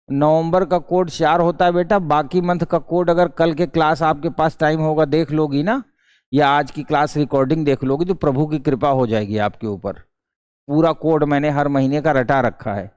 नवंबर का कोड 4 होता है बेटा। बाकी मंथ का कोड अगर कल के क्लास आपके पास टाइम होगा देख लोगी ना, या आज की क्लास रिकॉर्डिंग देख लोगी, तो प्रभु की कृपा हो जाएगी आपके ऊपर। पूरा कोड मैंने हर महीने का रटा रखा है।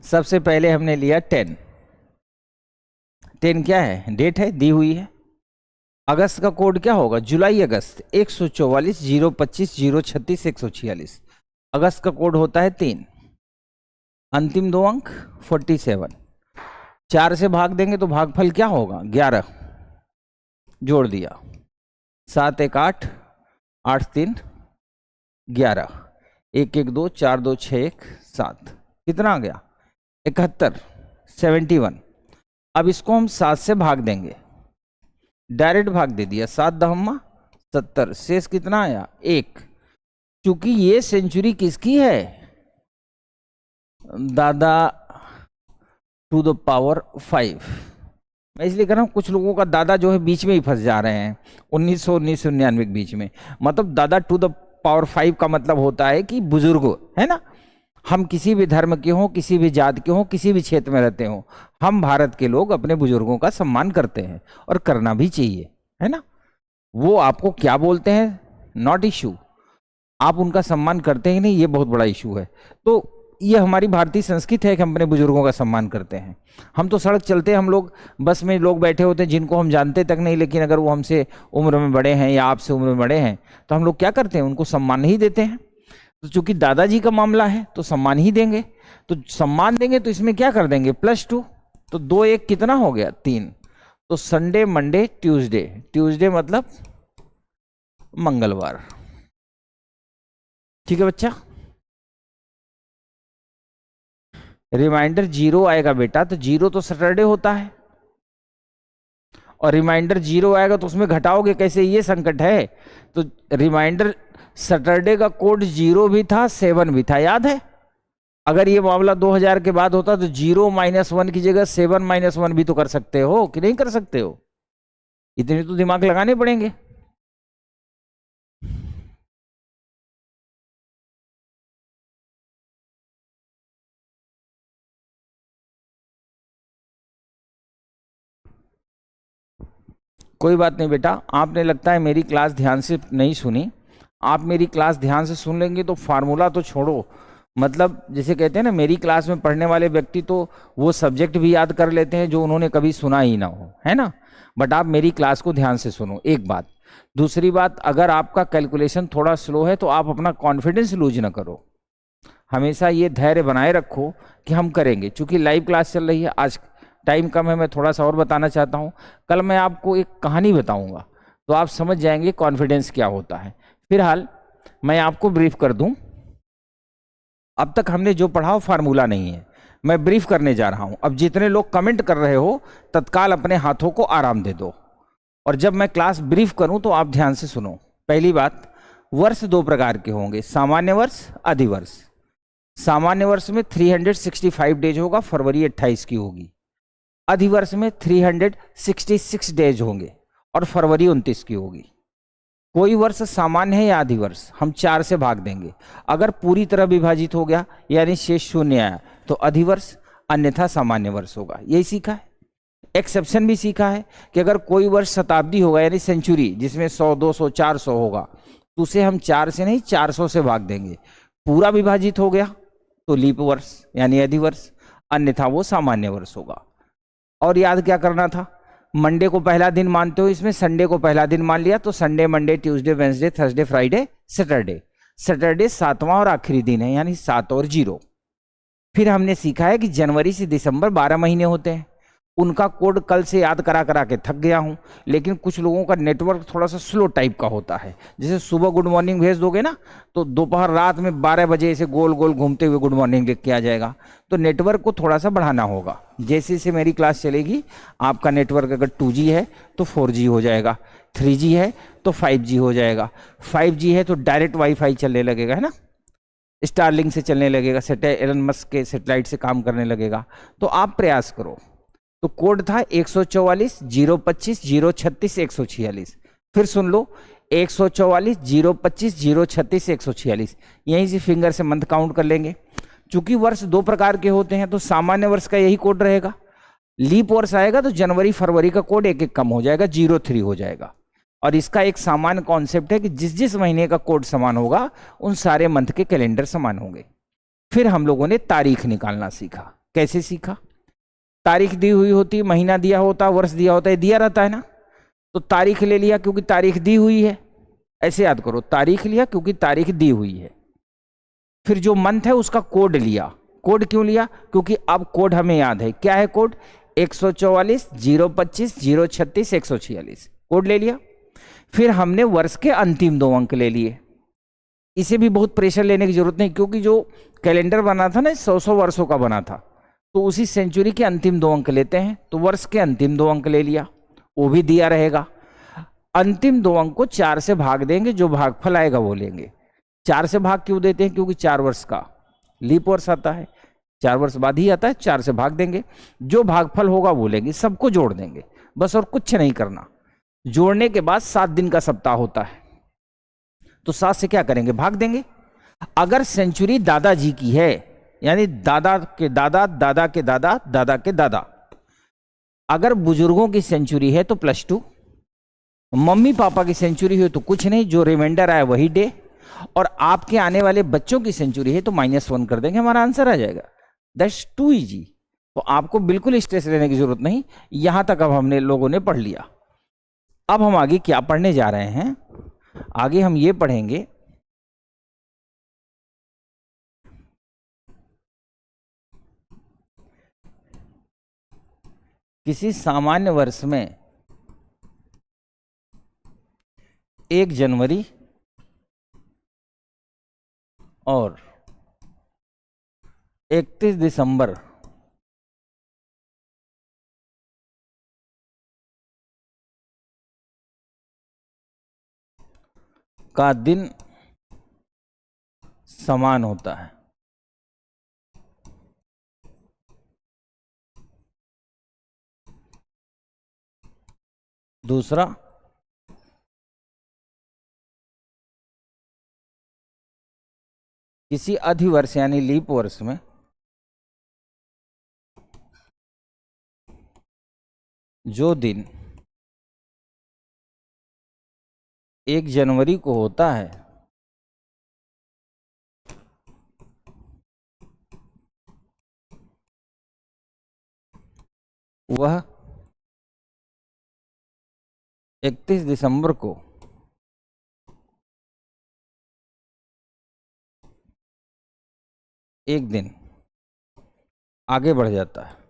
सबसे पहले हमने लिया 10। 10 क्या है? डेट है, दी हुई है। अगस्त का कोड क्या होगा? जुलाई अगस्त 144 025 036 146। अगस्त का कोड होता है 3। अंतिम 2 अंक 47। 4 से भाग देंगे तो भागफल क्या होगा? 11। जोड़ दिया, 7 1 8, 8 3 11, 1 1 2 4 2 6 1 7। कितना आ गया? 71, 71। अब इसको हम 7 से भाग देंगे, डायरेक्ट भाग दे दिया, 7 दहम्मा 70, शेष कितना आया? 1। चूंकि ये सेंचुरी किसकी है? दादा 5। मैं इसलिए कह रहा हूँ कुछ लोगों का दादा जो है बीच में ही फंस जा रहे हैं, 1999 के बीच में। मतलब दादा टू द पावर 5 का मतलब होता है कि बुजुर्ग, है ना, हम किसी भी धर्म के हों, किसी भी जात के हों, किसी भी क्षेत्र में रहते हों, हम भारत के लोग अपने बुजुर्गों का सम्मान करते हैं और करना भी चाहिए, है ना। वो आपको क्या बोलते हैं नॉट इशू, आप उनका सम्मान करते हैं नहीं, ये बहुत बड़ा इशू है। तो ये हमारी भारतीय संस्कृति है कि हम अपने बुजुर्गों का सम्मान करते हैं। हम तो सड़क चलते हैं, हम लोग बस में लोग बैठे होते हैं जिनको हम जानते तक नहीं, लेकिन अगर वो हमसे उम्र में बड़े हैं या आपसे उम्र में बड़े हैं तो हम लोग क्या करते हैं, उनको सम्मान ही देते हैं। तो चूंकि दादाजी का मामला है तो सम्मान ही देंगे, तो सम्मान देंगे तो इसमें क्या कर देंगे +2, तो 2 1 कितना हो गया 3। तो संडे मंडे ट्यूसडे, ट्यूसडे मतलब मंगलवार, ठीक है बच्चा। रिमाइंडर 0 आएगा बेटा, तो 0 तो सैटरडे होता है, और रिमाइंडर 0 आएगा तो उसमें घटाओगे कैसे, ये संकट है। तो रिमाइंडर सैटरडे का कोड 0 भी था 7 भी था, याद है। अगर ये मामला 2000 के बाद होता तो 0 -1 की जगह 7 -1 भी तो कर सकते हो कि नहीं कर सकते हो, इतने तो दिमाग लगाने पड़ेंगे। कोई बात नहीं बेटा, आपने लगता है मेरी क्लास ध्यान से नहीं सुनी। आप मेरी क्लास ध्यान से सुन लेंगे तो फार्मूला तो छोड़ो, मतलब जैसे कहते हैं ना, मेरी क्लास में पढ़ने वाले व्यक्ति तो वो सब्जेक्ट भी याद कर लेते हैं जो उन्होंने कभी सुना ही ना हो, है ना। बट आप मेरी क्लास को ध्यान से सुनो, एक बात। दूसरी बात, अगर आपका कैलकुलेशन थोड़ा स्लो है तो आप अपना कॉन्फिडेंस लूज ना करो, हमेशा ये धैर्य बनाए रखो कि हम करेंगे। चूंकि लाइव क्लास चल रही है, आज टाइम कम है, मैं थोड़ा सा और बताना चाहता हूँ। कल मैं आपको एक कहानी बताऊंगा तो आप समझ जाएंगे कॉन्फिडेंस क्या होता है। फिलहाल मैं आपको ब्रीफ कर दूं, अब तक हमने जो पढ़ा वो फार्मूला नहीं है, मैं ब्रीफ करने जा रहा हूं। अब जितने लोग कमेंट कर रहे हो तत्काल अपने हाथों को आराम दे दो, और जब मैं क्लास ब्रीफ करूं तो आप ध्यान से सुनो। पहली बात, वर्ष 2 प्रकार के होंगे, सामान्य वर्ष, अधिवर्ष। सामान्य वर्ष में 365 डेज होगा, फरवरी 28 की होगी। अधिवर्ष में 366 डेज होंगे और फरवरी 29 की होगी। कोई वर्ष सामान्य है या अधिवर्ष, हम 4 से भाग देंगे। अगर पूरी तरह विभाजित हो गया यानी शेष 0 आया तो अधिवर्ष, अन्यथा सामान्य वर्ष होगा। यही सीखा है। एक्सेप्शन भी सीखा है कि अगर कोई वर्ष शताब्दी होगा यानी सेंचुरी, जिसमें 100 200 400 होगा, तो उसे हम 4 से नहीं 400 से भाग देंगे। पूरा विभाजित हो गया तो लीप वर्ष यानी अधिवर्ष, अन्यथा वो सामान्य वर्ष होगा। और याद क्या करना था, मंडे को पहला दिन मानते हो, इसमें संडे को पहला दिन मान लिया तो Sunday Monday Tuesday Wednesday Thursday Friday Saturday. Saturday 7वां और आखिरी दिन है यानी 7 और 0। फिर हमने सीखा है कि जनवरी से दिसंबर 12 महीने होते हैं। उनका कोड कल से याद करा करा के थक गया हूं, लेकिन कुछ लोगों का नेटवर्क थोड़ा सा स्लो टाइप का होता है। जैसे सुबह गुड मॉर्निंग भेज दोगे ना तो दोपहर रात में 12 बजे ऐसे गोल गोल घूमते हुए गुड मॉर्निंग लिख के आ जाएगा। तो नेटवर्क को थोड़ा सा बढ़ाना होगा। जैसे जैसे मेरी क्लास चलेगी, आपका नेटवर्क अगर 2G है तो 4G हो जाएगा, 3G है तो 5G हो जाएगा, 5G है तो डायरेक्ट वाईफाई चलने लगेगा, है ना, स्टारलिंक से चलने लगेगा, एलन मस्क के सैटेलाइट से काम करने लगेगा। तो आप प्रयास करो। तो कोड था 144 025 036 146। फिर सुन लो, 144 025 036 146। यहीं से फिंगर से मंथ काउंट कर लेंगे। चूंकि वर्ष 2 प्रकार के होते हैं तो सामान्य वर्ष का यही कोड रहेगा। लीप वर्ष आएगा तो जनवरी फरवरी का कोड एक एक कम हो जाएगा, 03 हो जाएगा। और इसका एक सामान्य कॉन्सेप्ट है कि जिस जिस महीने का कोड समान होगा उन सारे मंथ के कैलेंडर समान होंगे। फिर हम लोगों ने तारीख निकालना सीखा। कैसे सीखा, तारीख दी हुई होती, महीना दिया होता, वर्ष दिया होता है, दिया रहता है ना, तो तारीख ले लिया क्योंकि तारीख दी हुई है। ऐसे याद करो, तारीख लिया क्योंकि तारीख दी हुई है। फिर जो मंथ है उसका कोड लिया। कोड क्यों लिया, क्योंकि अब कोड हमें याद है। क्या है कोड, 144 025 036 146, कोड ले लिया। फिर हमने वर्ष के अंतिम 2 अंक ले लिए। इसे भी बहुत प्रेशर लेने की जरूरत नहीं, क्योंकि जो कैलेंडर बना था ना 100 वर्षों का बना था, तो उसी सेंचुरी के अंतिम 2 अंक लेते हैं। तो वर्ष के अंतिम 2 अंक ले लिया, वो भी दिया रहेगा। अंतिम 2 अंक को 4 से भाग देंगे, जो भागफल आएगा वो लेंगे। 4 से भाग क्यों देते हैं, क्योंकि 4 वर्ष का लीप वर्ष आता है। 4 वर्ष बाद ही आता है, 4 से भाग देंगे, जो भागफल होगा वो लेंगे, सबको जोड़ देंगे बस, और कुछ नहीं करना। जोड़ने के बाद 7 दिन का सप्ताह होता है, तो 7 से क्या करेंगे, भाग देंगे। अगर सेंचुरी दादाजी की है, यानी दादा के दादा, दादा के दादा, दादा के दादा, अगर बुजुर्गों की सेंचुरी है तो +2, मम्मी पापा की सेंचुरी हो तो कुछ नहीं, जो रिमाइंडर आया वही डे, और आपके आने वाले बच्चों की सेंचुरी है तो -1 कर देंगे, हमारा आंसर आ जाएगा। That's too easy. तो आपको बिल्कुल स्ट्रेस लेने की जरूरत नहीं, यहां तक अब हमने लोगों ने पढ़ लिया। अब हम आगे क्या पढ़ने जा रहे हैं, आगे हम ये पढ़ेंगे किसी सामान्य वर्ष में 1 जनवरी और 31 दिसंबर का दिन समान होता है। दूसरा, किसी अधिवर्ष यानी लीप वर्ष में जो दिन 1 जनवरी को होता है वह 31 दिसंबर को एक दिन आगे बढ़ जाता है।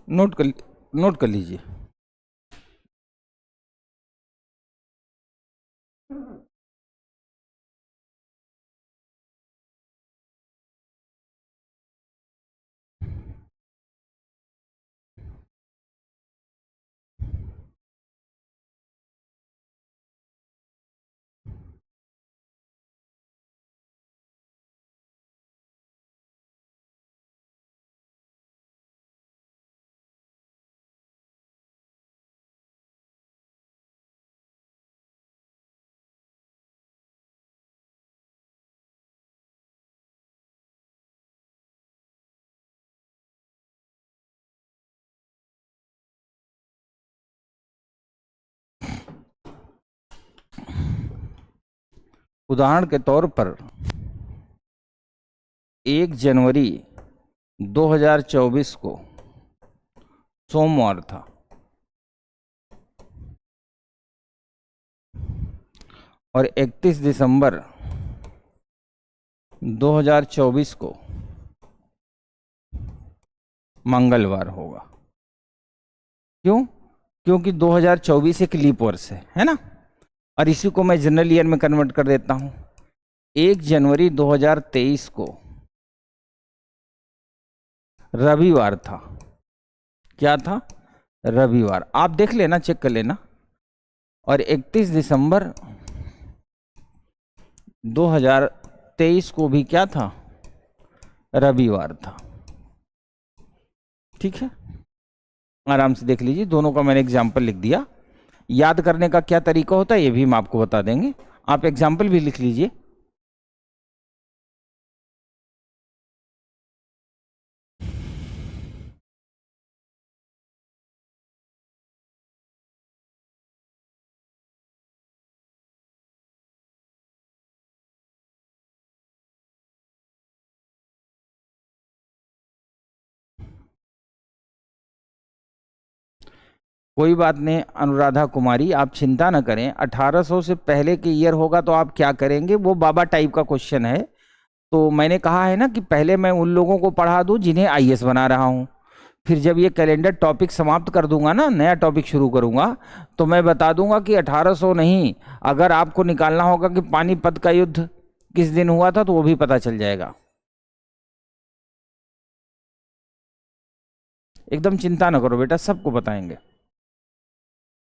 नोट कर लीजिए। उदाहरण के तौर पर 1 जनवरी 2024 को सोमवार था और 31 दिसंबर 2024 को मंगलवार होगा। क्यों? क्योंकि 2024 एक लीप वर्ष है ना, और इसी को मैं जनरल ईयर में कन्वर्ट कर देता हूं। 1 जनवरी 2023 को रविवार था। क्या था? रविवार। आप देख लेना, चेक कर लेना। और 31 दिसंबर 2023 को भी क्या था? रविवार था। ठीक है, आराम से देख लीजिए, दोनों का मैंने एग्जाम्पल लिख दिया। याद करने का क्या तरीका होता है ये भी हम आपको बता देंगे, आप एग्जाम्पल भी लिख लीजिए। कोई बात नहीं अनुराधा कुमारी, आप चिंता न करें। 1800 से पहले के ईयर होगा तो आप क्या करेंगे, वो बाबा टाइप का क्वेश्चन है। तो मैंने कहा है ना कि पहले मैं उन लोगों को पढ़ा दूं जिन्हें आईएएस बना रहा हूं, फिर जब ये कैलेंडर टॉपिक समाप्त कर दूंगा ना, नया टॉपिक शुरू करूंगा, तो मैं बता दूंगा कि 1800 नहीं, अगर आपको निकालना होगा कि पानीपत का युद्ध किस दिन हुआ था तो वो भी पता चल जाएगा। एकदम चिंता न करो बेटा, सबको बताएंगे।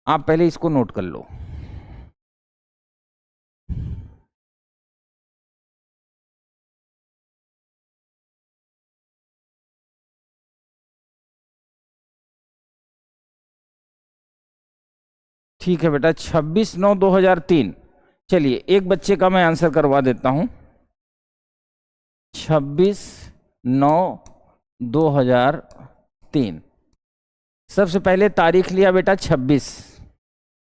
आप पहले इसको नोट कर लो। ठीक है बेटा, 26/9/2003। चलिए एक बच्चे का मैं आंसर करवा देता हूं। 26/9/2003। सबसे पहले तारीख लिया बेटा 26,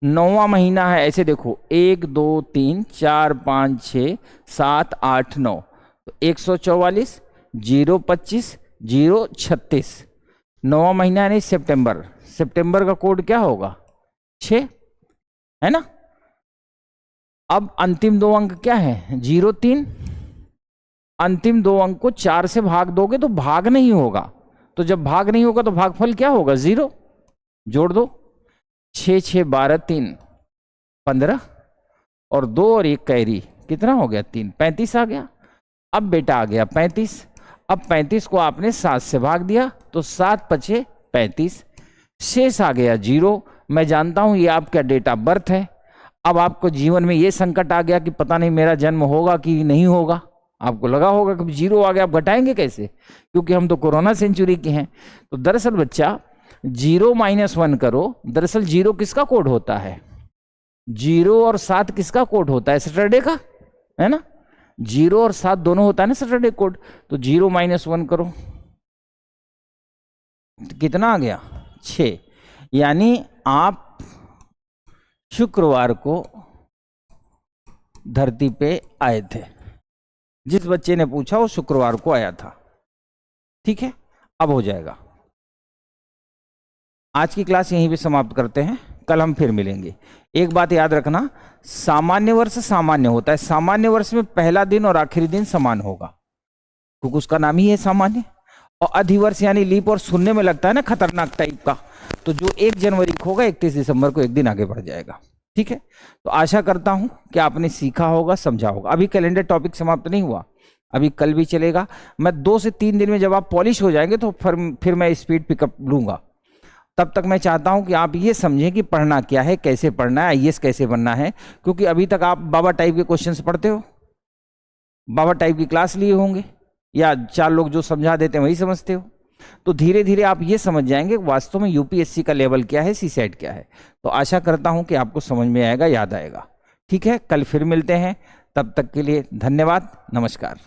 9वां महीना है। ऐसे देखो 1 2 3 4 5 6 7 8 9, तो 144 025 036, 9वां महीना यानी सितंबर। सितंबर का कोड क्या होगा? 6 है ना। अब अंतिम दो अंक क्या है? 03। अंतिम दो अंक को 4 से भाग दोगे तो भाग नहीं होगा, तो जब भाग नहीं होगा तो भागफल क्या होगा? 0। जोड़ दो, 6 6 12 3 15 और 2 और 1 कैरी, कितना हो गया? 3, 35 आ गया। अब बेटा आ गया 35। अब 35 को आपने 7 से भाग दिया तो 7 5 35, शेष आ गया 0। मैं जानता हूं ये आपका डेट ऑफ बर्थ है। अब आपको जीवन में ये संकट आ गया कि पता नहीं मेरा जन्म होगा कि नहीं होगा। आपको लगा होगा कि 0 आ गया, आप घटाएंगे कैसे, क्योंकि हम तो कोरोना सेंचुरी के हैं। तो दरअसल बच्चा 0 - 1 करो। दरअसल 0 किसका कोड होता है? 0 और 7 किसका कोड होता है? सैटरडे का, है ना। 0 और 7 दोनों होता है ना सैटरडे कोड। तो 0 - 1 करो तो कितना आ गया? 6। यानी आप शुक्रवार को धरती पे आए थे। जिस बच्चे ने पूछा वो शुक्रवार को आया था। ठीक है, अब हो जाएगा। आज की क्लास यहीं पे समाप्त करते हैं, कल हम फिर मिलेंगे। एक बात याद रखना, सामान्य वर्ष सामान्य होता है। सामान्य वर्ष में पहला दिन और आखिरी दिन समान होगा, क्योंकि उसका नाम ही है सामान्य। और अधिवर्ष यानी लीप और सुनने में लगता है ना खतरनाक टाइप का, तो जो 1 जनवरी को होगा 31 दिसंबर को एक दिन आगे बढ़ जाएगा। ठीक है, तो आशा करता हूं कि आपने सीखा होगा, समझा होगा। अभी कैलेंडर टॉपिक समाप्त नहीं हुआ, अभी कल भी चलेगा। मैं 2 से 3 दिन में जब आप पॉलिश हो जाएंगे तो फिर मैं स्पीड पिकअप लूंगा। तब तक मैं चाहता हूं कि आप ये समझें कि पढ़ना क्या है, कैसे पढ़ना है, आईएएस कैसे बनना है। क्योंकि अभी तक आप बाबा टाइप के क्वेश्चंस पढ़ते हो, बाबा टाइप की क्लास लिए होंगे, या 4 लोग जो समझा देते हैं वही समझते हो। तो धीरे धीरे आप ये समझ जाएंगे वास्तव में यूपीएससी का लेवल क्या है, सीसेट क्या है। तो आशा करता हूं कि आपको समझ में आएगा, याद आएगा। ठीक है, कल फिर मिलते हैं। तब तक के लिए धन्यवाद, नमस्कार।